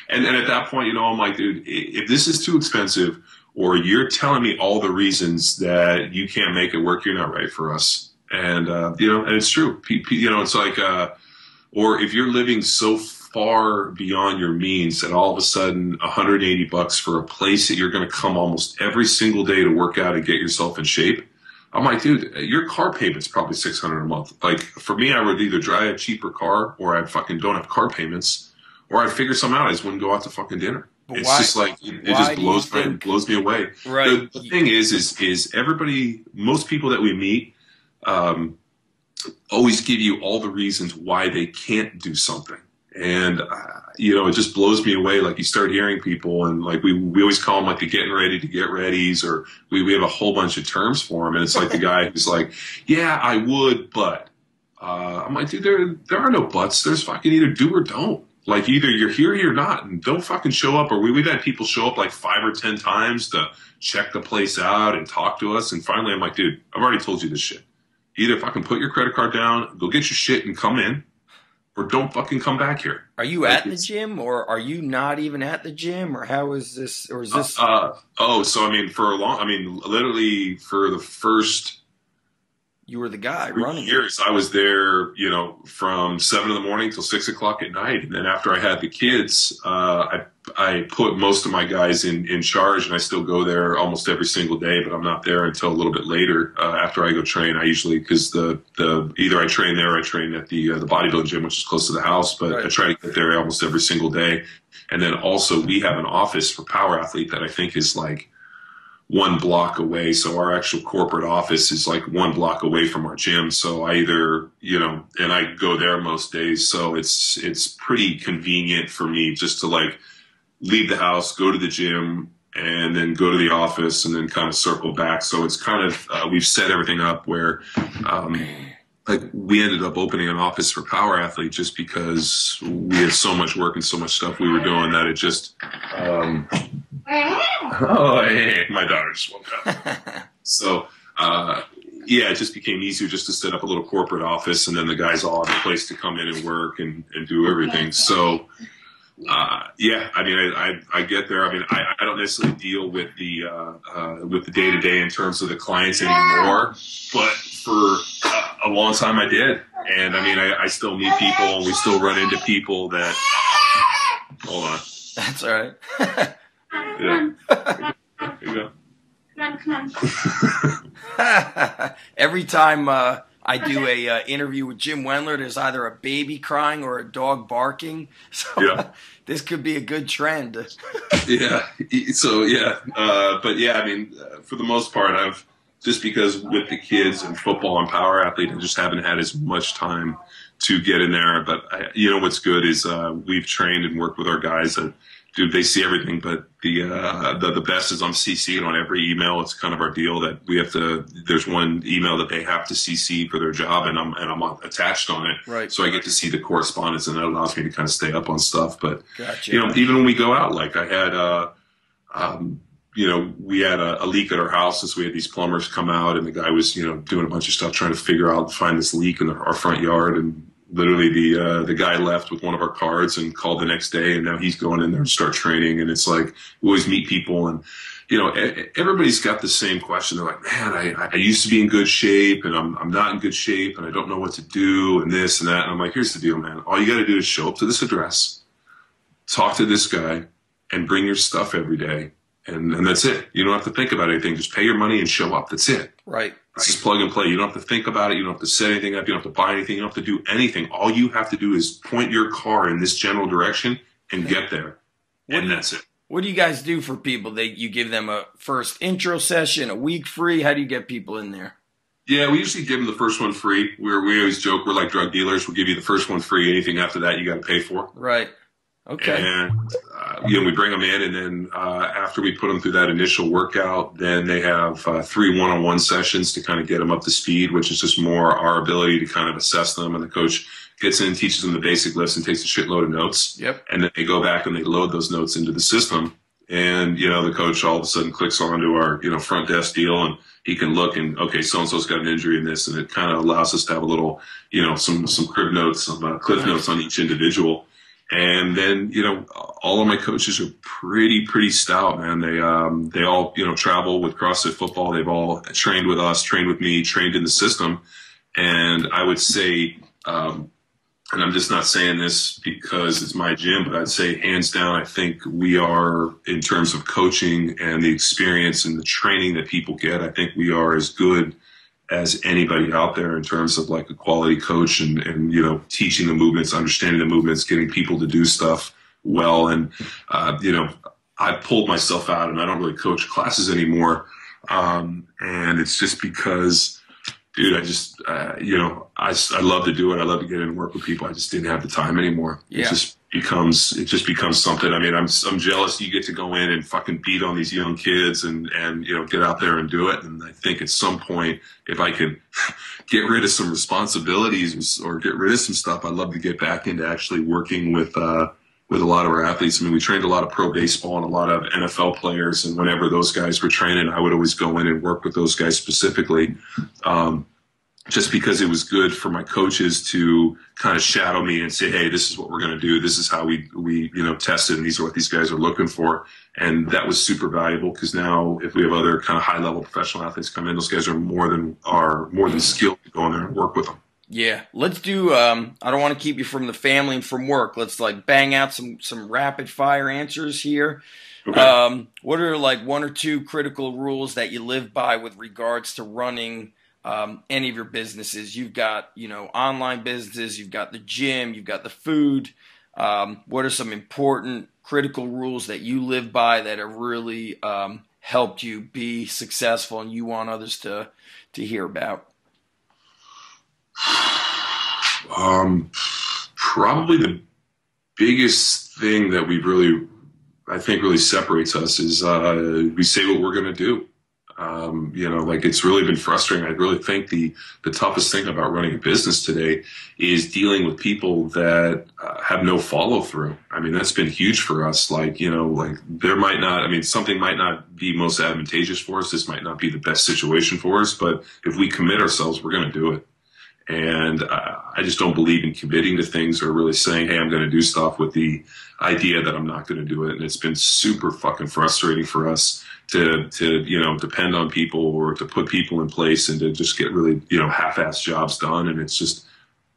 And at that point, I'm like, dude, if this is too expensive, or you're telling me all the reasons that you can't make it work. You're not right for us. And, and it's true. It's like, or if you're living so far beyond your means that all of a sudden $180 for a place that you're going to come almost every single day to work out and get yourself in shape. I'm like, dude, your car payment's probably $600 a month. Like, for me, I would either drive a cheaper car, or I fucking don't have car payments, or I'd figure something out. I just wouldn't go out to fucking dinner. But it's just like, it just blows me away. Right. The thing is everybody, most people that we meet, always give you all the reasons why they can't do something. And, it just blows me away. Like, you start hearing people, and like, we always call them like the getting ready to get readies, or we have a whole bunch of terms for them. And it's like the guy who's like, yeah, I would, but, I'm like, dude, there are no buts. There's fucking either do or don't. Like, either you're here or you're not, and don't fucking show up. Or we've had people show up like 5 or 10 times to check the place out and talk to us. And finally I'm like, dude, I've already told you this shit. Either fucking put your credit card down, go get your shit and come in, or don't fucking come back here. Are you at the gym, or are you not even at the gym, or how is this, or is this? Literally for the first, you were the guy running years. I was there, from 7 in the morning till 6 o'clock at night. And then after I had the kids, I put most of my guys in charge, and I still go there almost every single day, but I'm not there until a little bit later, after I go train. I usually, because either I train there or I train at the bodybuilding gym, which is close to the house, but right. I try to get there almost every single day. And then also we have an office for Power Athlete that I think is like 1 block away. So our actual corporate office is like 1 block away from our gym. So I either, and I go there most days. So it's pretty convenient for me just to like leave the house, go to the gym, and then go to the office, and then kind of circle back. So it's kind of, we've set everything up where, like, we ended up opening an office for Power Athlete just because we had so much work and so much stuff we were doing that it just, oh, hey, my daughter just woke up. So, it just became easier just to set up a little corporate office, and then the guys all have a place to come in and work and do everything. So, I get there. I mean, I don't necessarily deal with the day-to-day in terms of the clients anymore, but for a long time I did. And I mean, I still meet people, and we still run into people that, hold on. That's all right. Yeah. There you go. Come on. Every time I do a interview with Jim Wendler, there's either a baby crying or a dog barking. So yeah. This could be a good trend. Yeah. So but yeah, I mean, for the most part, I've just because with the kids and football and Power Athlete, I just haven't had as much time to get in there. But what's good is we've trained and worked with our guys that. Dude, they see everything, but the best is I'm CC'd on every email. It's kind of our deal that we have to. There's one email that they have to CC for their job, and I'm attached on it. Right. So I get to see the correspondence, and that allows me to kind of stay up on stuff. But gotcha. Even when we go out, like I had we had a leak at our house, and so we had these plumbers come out, and the guy was doing a bunch of stuff trying to figure out find this leak in our front yard, and literally the guy left with one of our cards and called the next day, and now he's going in there and start training. And it's like we always meet people, and everybody's got the same question. They're like, man, I used to be in good shape, and I'm not in good shape, and I don't know what to do, and this and that. And I'm like, here's the deal, man. All you got to do is show up to this address, talk to this guy, and bring your stuff every day. And that's it. You don't have to think about anything. Just pay your money and show up. That's it. Right. It's just plug and play. You don't have to think about it. You don't have to set anything up. You don't have to buy anything. You don't have to do anything. All you have to do is point your car in this general direction and get there. And that's it. What do you guys do for people? You give them a first intro session, a week free? How do you get people in there? Yeah, we usually give them the first one free. We always joke we're like drug dealers. We'll give you the first one free. Anything after that, you got to pay for. Right. Okay. And, we bring them in, and then after we put them through that initial workout, then they have 3 one-on-one sessions to kind of get them up to speed, which is just more our ability to kind of assess them. And the coach gets in, teaches them the basic lifts, and takes a shitload of notes. Yep. And then they go back and they load those notes into the system. And, the coach all of a sudden clicks onto our, front desk deal, and he can look and, okay, so-and-so's got an injury in this. And it kind of allows us to have a little, some crib notes, some cliff notes on each individual. And then, you know, all of my coaches are pretty stout, man. They all, you know, travel with CrossFit Football. They've all trained with us, trained with me, trained in the system. And I would say, and I'm just not saying this because it's my gym, but I'd say hands down, I think we are, in terms of coaching and the experience and the training that people get, I think we are as good as anybody out there in terms of like a quality coach and you know, teaching the movements, understanding the movements, getting people to do stuff well. And, you know, I pulled myself out and I don't really coach classes anymore. And it's just because, dude, I just, you know, I love to do it. I love to get in and work with people. I just didn't have the time anymore. Yeah. It just becomes something. I mean, I'm jealous you get to go in and fucking beat on these young kids and, you know, get out there and do it. And I think at some point, if I could get rid of some responsibilities or get rid of some stuff, I'd love to get back into actually working with a lot of our athletes. I mean, we trained a lot of pro baseball and a lot of NFL players. And whenever those guys were training, I would always go in and work with those guys specifically. Just because it was good for my coaches to kind of shadow me and say, hey, this is what we're going to do. This is how we, you know, test it. And these are what these guys are looking for. And that was super valuable because now if we have other kind of high level professional athletes come in, those guys are more than skilled to go in there and work with them. Yeah. Let's do, I don't want to keep you from the family and from work. Let's like bang out some rapid fire answers here. Okay. What are like one or two critical rules that you live by with regards to running any of your businesses? You've got, you know, online businesses, you've got the gym, you've got the food. What are some important critical rules that you live by that have really helped you be successful and you want others to hear about? Probably the biggest thing that I think really separates us is we say what we're going to do. You know, like it's really been frustrating. I really think the toughest thing about running a business today is dealing with people that have no follow through. I mean, that's been huge for us. Like, you know, like something might not be most advantageous for us. This might not be the best situation for us, but if we commit ourselves, we're going to do it. And I just don't believe in committing to things or really saying, hey, I'm going to do stuff with the idea that I'm not going to do it. And it's been super fucking frustrating for us to you know, depend on people or to put people in place and to just get really, you know, half-assed jobs done. And it's just,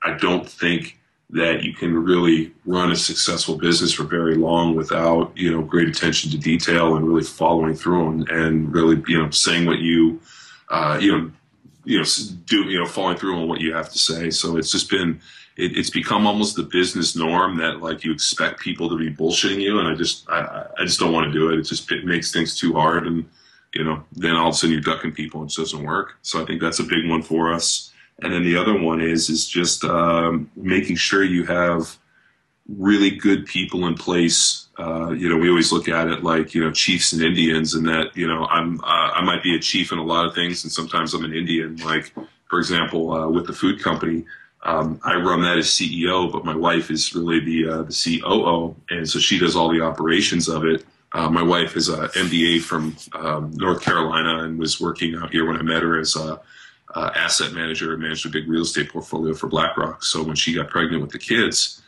I don't think that you can really run a successful business for very long without, you know, great attention to detail and really following through and really, you know, saying what you following through on what you have to say. So it's just been, it's become almost the business norm that like you expect people to be bullshitting you. And I just don't want to do it. It makes things too hard. And, you know, then all of a sudden you're ducking people and it just doesn't work. So I think that's a big one for us. And then the other one is just making sure you have really good people in place. You know, we always look at it like, you know, chiefs and Indians, and that, you know, I might be a chief in a lot of things, and sometimes I'm an Indian. Like, for example, with the food company, I run that as CEO, but my wife is really the COO, and so she does all the operations of it. My wife is a MBA from North Carolina and was working out here when I met her as a asset manager and managed a big real estate portfolio for BlackRock. So when she got pregnant with the kids,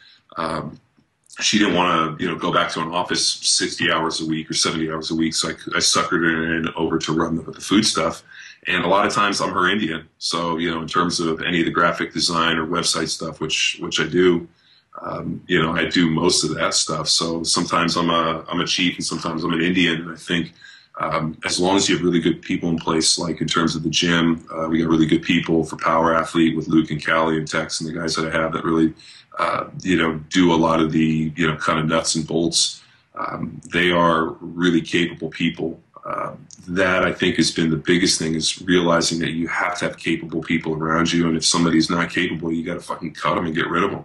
she didn't want to, you know, go back to an office 60 hours a week or 70 hours a week. So I suckered her in over to run the food stuff. And a lot of times I'm her Indian. So, you know, in terms of any of the graphic design or website stuff, which I do, you know, I do most of that stuff. So sometimes I'm a chief and sometimes I'm an Indian. And I think as long as you have really good people in place, like in terms of the gym, we got really good people for Power Athlete with Luke and Callie and Tex and the guys that I have that really, you know, do a lot of the, you know, kind of nuts and bolts. They are really capable people. That I think has been the biggest thing, is realizing that you have to have capable people around you. And if somebody's not capable, you got to fucking cut them and get rid of them.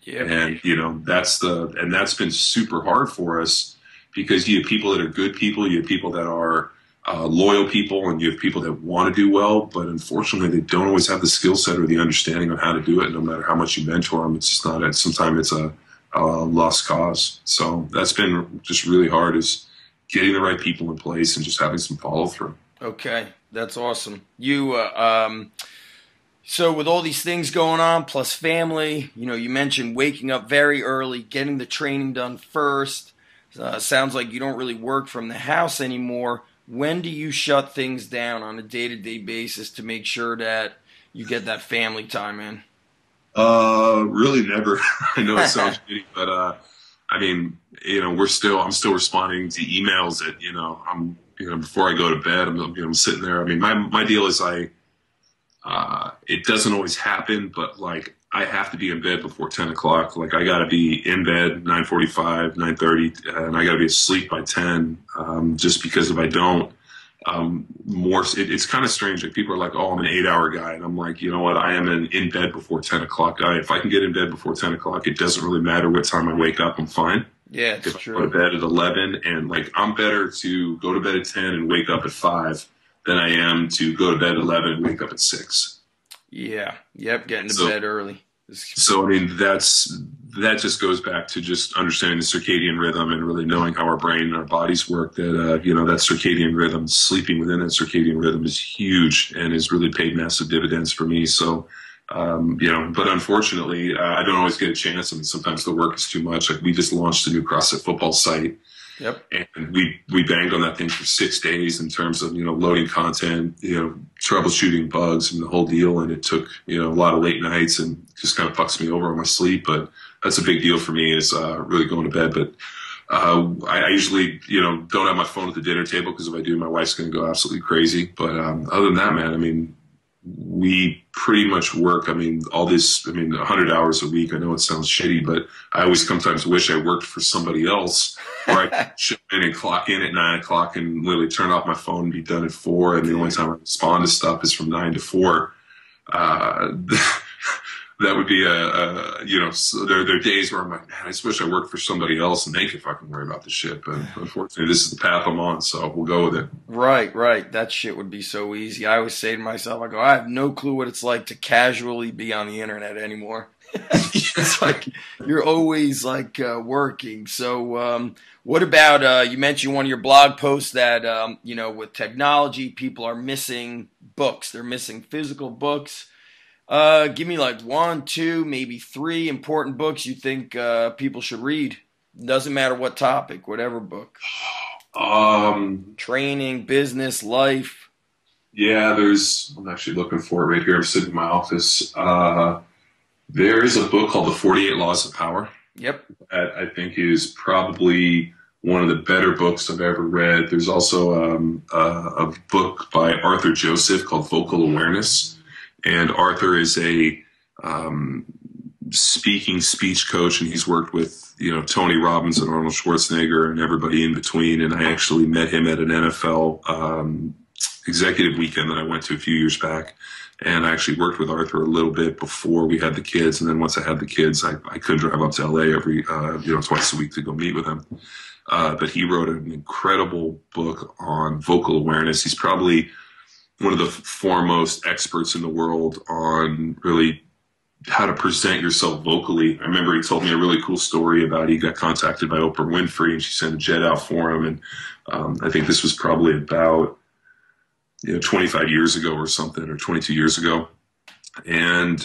Yeah. And, you know, that's been super hard for us, because you have people that are good people, you have people that are loyal people, and you have people that want to do well, but unfortunately they don't always have the skill set or the understanding of how to do it. No matter how much you mentor them, it's just not, sometimes it's a lost cause. So that's been just really hard, is getting the right people in place and just having some follow through. Okay. That's awesome. You, So with all these things going on, plus family, you know, you mentioned waking up very early, getting the training done first. Sounds like you don't really work from the house anymore. When do you shut things down on a day-to-day basis to make sure that you get that family time in? Really never. I know it sounds shitty, but I mean, you know, I'm still responding to emails that, before I go to bed, I'm sitting there. I mean, my deal is it doesn't always happen, but like I have to be in bed before 10 o'clock. Like I got to be in bed 9:45, 9:30, and I got to be asleep by 10. Just because if I don't, it's kind of strange. Like people are like, "Oh, I'm an 8-hour guy," and I'm like, you know what? I am an in bed before 10 o'clock guy. If I can get in bed before 10 o'clock, it doesn't really matter what time I wake up. I'm fine. Yeah, it's if true. I go to bed at 11, and like I'm better to go to bed at 10 and wake up at 5 than I am to go to bed at 11 and wake up at 6. Yeah. Yep. Getting to bed early. So, I mean, that just goes back to just understanding the circadian rhythm and really knowing how our brain and our bodies work, that, that circadian rhythm, sleeping within that circadian rhythm is huge and has really paid massive dividends for me. So, but unfortunately, I don't always get a chance. I mean, sometimes the work is too much. Like we just launched a new CrossFit Football site. Yep. And we banged on that thing for 6 days in terms of, loading content, troubleshooting bugs and the whole deal. And it took, a lot of late nights and just kind of fucks me over on my sleep. But that's a big deal for me, is really going to bed. But I usually, don't have my phone at the dinner table, because if I do, my wife's going to go absolutely crazy. But other than that, man, I mean, we pretty much work, 100 hours a week. I know it sounds shitty, but I always sometimes wish I worked for somebody else, where I could show in and clock in at 9 o'clock and literally turn off my phone and be done at 4. And the only time I respond to stuff is from 9 to 4. That would be so there are days where I'm like, man, I just wish I worked for somebody else and they could fucking worry about this shit. But unfortunately, this is the path I'm on, so we'll go with it. Right. That shit would be so easy. I always say to myself, I go, I have no clue what it's like to casually be on the internet anymore. It's like you're always like working. So what about, you mentioned one of your blog posts that, with technology, people are missing books. They're missing physical books. Give me like 1, 2, maybe 3 important books you think people should read. Doesn't matter what topic, whatever book. Training, business, life. Yeah, I'm actually looking for it right here. I'm sitting in my office. There is a book called The 48 Laws of Power. Yep. That I think is probably one of the better books I've ever read. There's also a book by Arthur Joseph called Vocal Awareness. And Arthur is a speech coach, and he's worked with, Tony Robbins and Arnold Schwarzenegger and everybody in between. And I actually met him at an NFL executive weekend that I went to a few years back. And I actually worked with Arthur a little bit before we had the kids. And then once I had the kids, I could drive up to LA every, twice a week to go meet with him. But he wrote an incredible book on vocal awareness. He's probably one of the foremost experts in the world on really how to present yourself vocally. I remember he told me a really cool story about he got contacted by Oprah Winfrey, and she sent a jet out for him. And I think this was probably about 25 years ago or something, or 22 years ago. And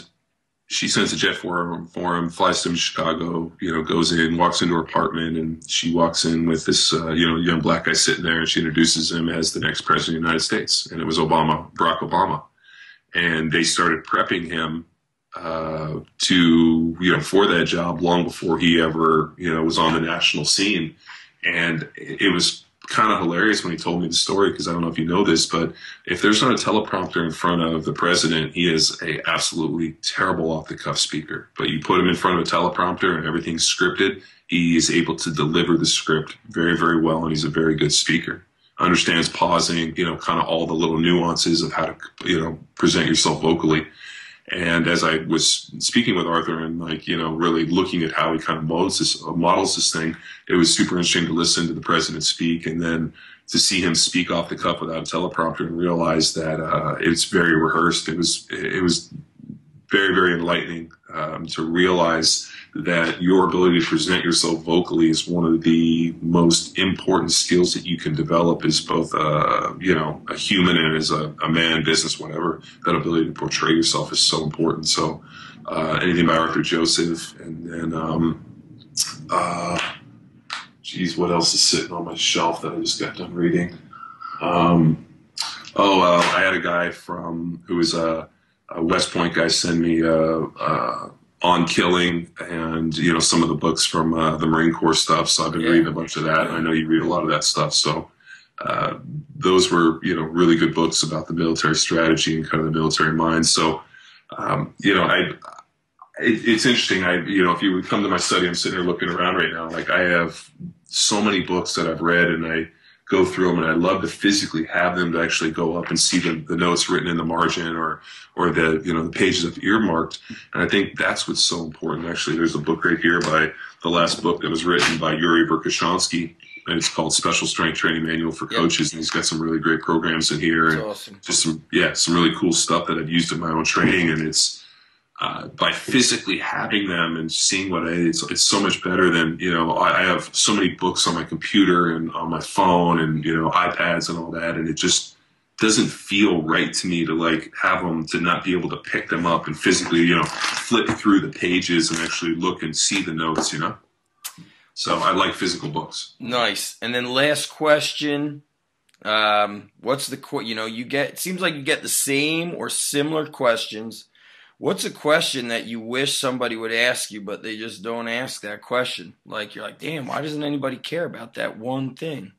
she sends a jet for him, flies to him to Chicago, goes in, walks into her apartment, and she walks in with this, young black guy sitting there, and she introduces him as the next president of the United States. And it was Barack Obama. And they started prepping him for that job long before he ever, was on the national scene. And it was kind of hilarious when he told me the story, because I don't know if you know this, but if there's not a teleprompter in front of the president, he is a absolutely terrible off-the-cuff speaker. But you put him in front of a teleprompter and everything's scripted, he is able to deliver the script very, very well, and he's a very good speaker. Understands pausing, kind of all the little nuances of how to, present yourself vocally. And as I was speaking with Arthur and really looking at how he kind of models this thing, it was super interesting to listen to the president speak, and then to see him speak off the cuff without a teleprompter and realize that it's very rehearsed. It was very, very enlightening to realize that your ability to present yourself vocally is one of the most important skills that you can develop as both you know, a human and as a man, business, whatever. That ability to portray yourself is so important. So anything by Arthur Joseph, and then geez, what else is sitting on my shelf that I just got done reading? I had a guy who was a West Point guy send me on killing, and you know, some of the books from the Marine Corps stuff. So I've been reading a bunch of that. And I know you read a lot of that stuff. So those were, you know, really good books about the military strategy and kind of the military mind. So you know, it's interesting. You know, if you would come to my study, I'm sitting here looking around right now. Like, I have so many books that I've read, and I go through them, and I love to physically have them to actually go up and see the notes written in the margin, or the, you know, the pages I've earmarked. And I think that's what's so important. Actually, there's a book right here by the last book that was written by Yuri Verkhoshansky, and it's called Special Strength Training Manual for Coaches. And he's got some really great programs in here. That's and awesome. Just some really cool stuff that I've used in my own training. And it's, by physically having them and seeing it's so much better than, you know, I have so many books on my computer and on my phone and, you know, iPads and all that. And it just doesn't feel right to me to like have them, to not be able to pick them up and physically, you know, flip through the pages and actually look and see the notes, you know? So I like physical books. Nice. And then last question, what's the, you know, it seems like you get the same or similar questions. What's a question that you wish somebody would ask you, but they just don't ask that question? Like, you're like, damn, why doesn't anybody care about that one thing?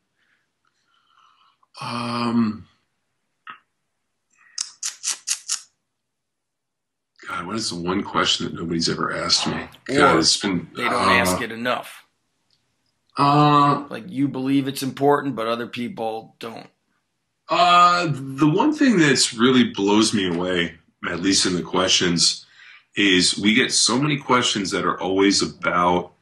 God, what is the one question that nobody's ever asked me? Or they don't ask it enough. Like, you believe it's important, but other people don't. The one thing that's really blows me away, at least in the questions, is we get so many questions that are always about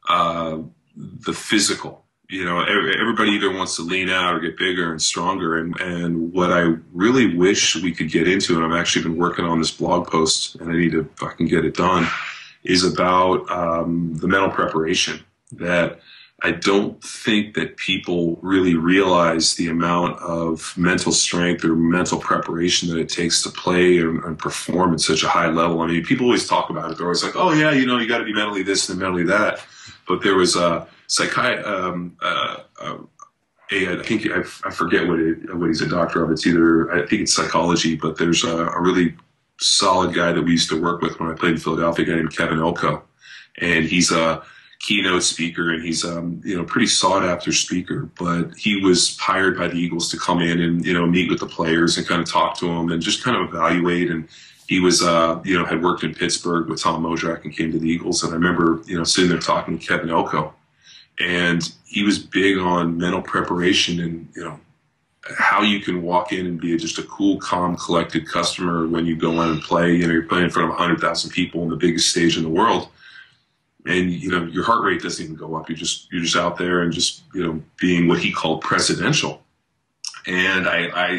the physical. You know, everybody either wants to lean out or get bigger and stronger. And what I really wish we could get into, and I've actually been working on this blog post, and I need to fucking get it done, is about the mental preparation. That I don't think that people really realize the amount of mental strength or mental preparation that it takes to play and perform at such a high level. I mean, people always talk about it. They're always like, oh, yeah, you know, you got to be mentally this and mentally that. But there was a psychiatrist, I think, I forget what he's a doctor of. It's either, I think it's psychology, but there's a really solid guy that we used to work with when I played in Philadelphia, a guy named Kevin Elko. And he's a keynote speaker, and he's you know, pretty sought after speaker, but he was hired by the Eagles to come in and, you know, meet with the players and kind of talk to them and just kind of evaluate. And he was you know, had worked in Pittsburgh with Tom Modrak and came to the Eagles. And I remember, you know, sitting there talking to Kevin Elko, and he was big on mental preparation and, you know, how you can walk in and be just a cool, calm, collected customer when you go in and play. You know, you're playing in front of 100,000 people on the biggest stage in the world. And, you know, your heart rate doesn't even go up. You're just out there and just, you know, being what he called presidential. And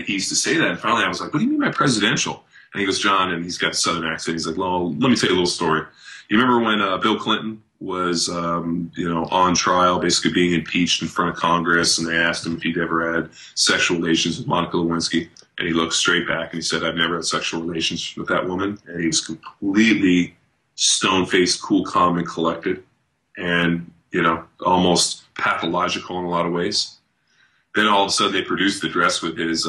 he used to say that. And finally I was like, what do you mean by presidential? And he goes, John, and he's got a Southern accent. He's like, well, let me tell you a little story. You remember when Bill Clinton was, you know, on trial, basically being impeached in front of Congress, and they asked him if he'd ever had sexual relations with Monica Lewinsky. And he looked straight back and he said, I've never had sexual relations with that woman. And he was completely stone-faced, cool, calm, and collected, and, you know, almost pathological in a lot of ways. Then all of a sudden they produced the dress with his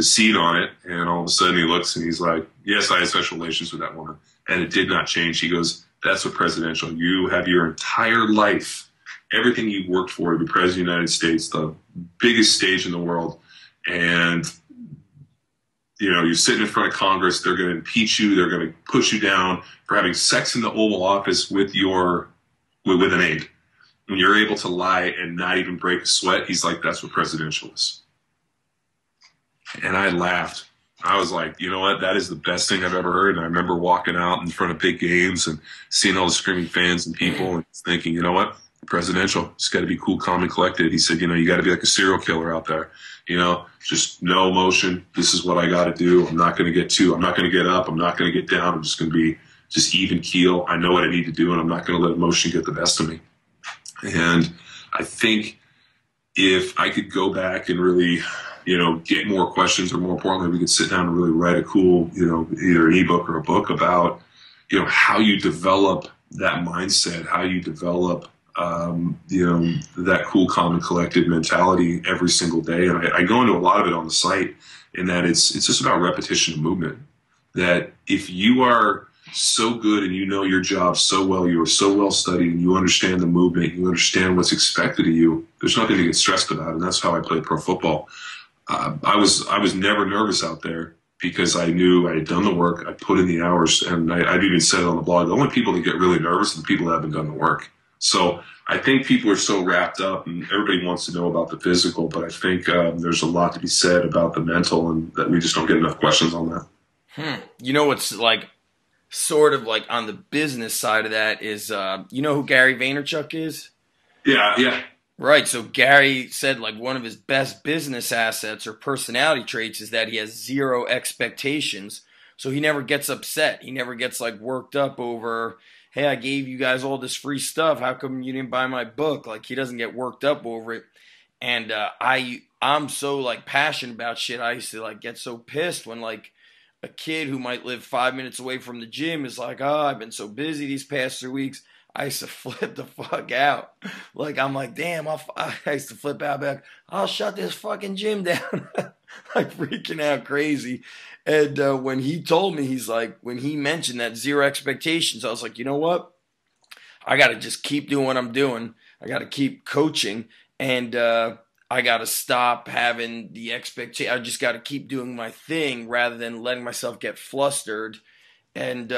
seed on it, and all of a sudden he looks and he's like, yes, I had sexual relations with that woman. And it did not change. He goes, that's what presidential. You have your entire life, everything you've worked for to be president of the United States, the biggest stage in the world, and, you know, you're sitting in front of Congress, they're going to impeach you, they're going to push you down for having sex in the Oval Office with an aide. When you're able to lie and not even break a sweat, he's like, that's what presidential is. And I laughed. I was like, you know what, that is the best thing I've ever heard. And I remember walking out in front of big games and seeing all the screaming fans and people and thinking, you know what, presidential, it's got to be cool, calm, and collected. He said, you know, you got to be like a serial killer out there. You know, just no emotion. This is what I got to do. I'm not going to get up. I'm not going to get down. I'm just going to be just even keel. I know what I need to do, and I'm not going to let emotion get the best of me. And I think if I could go back and really, get more questions, or more importantly, we could sit down and really write a cool, either an ebook or a book about, how you develop that mindset, how you develop, that cool, calm, and collected mentality every single day. And I go into a lot of it on the site, in that it's just about repetition and movement. That if you are so good and you know your job so well, you are so well studied, and you understand the movement, you understand what's expected of you, there's nothing to get stressed about. And that's how I played pro football. I was never nervous out there, because I knew I had done the work, I put in the hours, and I've even said on the blog, the only people that get really nervous are the people that haven't done the work. So I think people are so wrapped up, and everybody wants to know about the physical, but I think there's a lot to be said about the mental, and that we just don't get enough questions on that. You know what's like sort of like on the business side of that is, you know who Gary Vaynerchuk is? Yeah. Right. So Gary said like one of his best business assets or personality traits is that he has zero expectations. So he never gets upset. He never gets like worked up over, hey, I gave you guys all this free stuff. How come you didn't buy my book? Like, he doesn't get worked up over it. And I'm so like passionate about shit. I used to like get so pissed when like a kid who might live 5 minutes away from the gym is like, oh, I've been so busy these past 3 weeks. I used to flip the fuck out. Like, I'm like, damn, I used to flip out back. I'll shut this fucking gym down. Like, freaking out crazy. And when he told me, he's like, when he mentioned that zero expectations, I was like, you know what? I got to just keep doing what I'm doing. I got to keep coaching. And I got to stop having the expectation. I just got to keep doing my thing rather than letting myself get flustered. And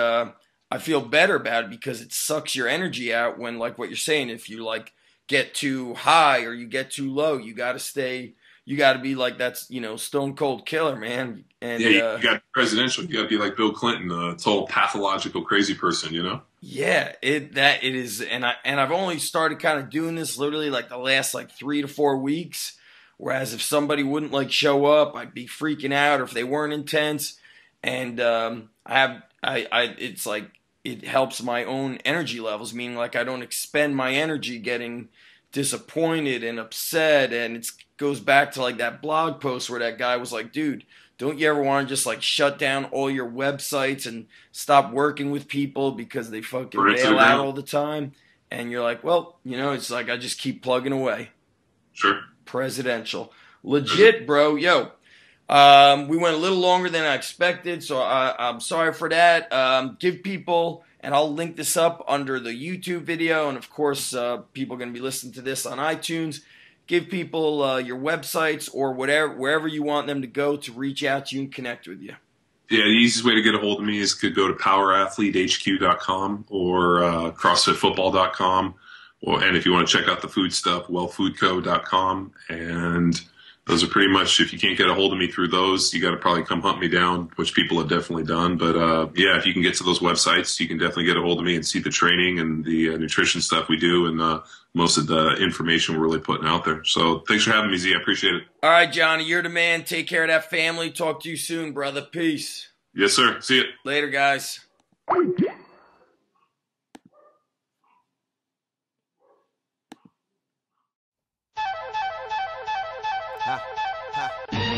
I feel better about it, because it sucks your energy out when, like what you're saying, if you like get too high or you get too low, you got to be like, that's, stone cold killer, man. And yeah, you got presidential. You got to be like Bill Clinton, a total pathological crazy person, Yeah, it is, and I've only started kind of doing this literally like the last like 3 to 4 weeks. Whereas if somebody wouldn't like show up, I'd be freaking out, or if they weren't intense. And it's like it helps my own energy levels, meaning like I don't expend my energy getting disappointed and upset. And it goes back to like that blog post where that guy was like, dude, don't you ever want to just like shut down all your websites and stop working with people because they fucking bail out all the time? And you're like, well, it's like I just keep plugging away. Sure. Presidential. Legit, bro. Yo. We went a little longer than I expected, so I'm sorry for that. Give people, and I'll link this up under the YouTube video, and of course, people are going to be listening to this on iTunes. Give people your websites or wherever you want them to go to reach out to you and connect with you. Yeah, the easiest way to get a hold of me is to go to powerathletehq.com or CrossFitFootball.com, and if you want to check out the food stuff, wellfoodco.com. And those are pretty much, if you can't get a hold of me through those, you got to probably come hunt me down, which people have definitely done. But yeah, if you can get to those websites, you can definitely get a hold of me and see the training and the nutrition stuff we do, and most of the information we're really putting out there. So thanks for having me, Z. I appreciate it. All right, Johnny, you're the man. Take care of that family. Talk to you soon, brother. Peace. Yes, sir. See you later, guys. Ha, ha.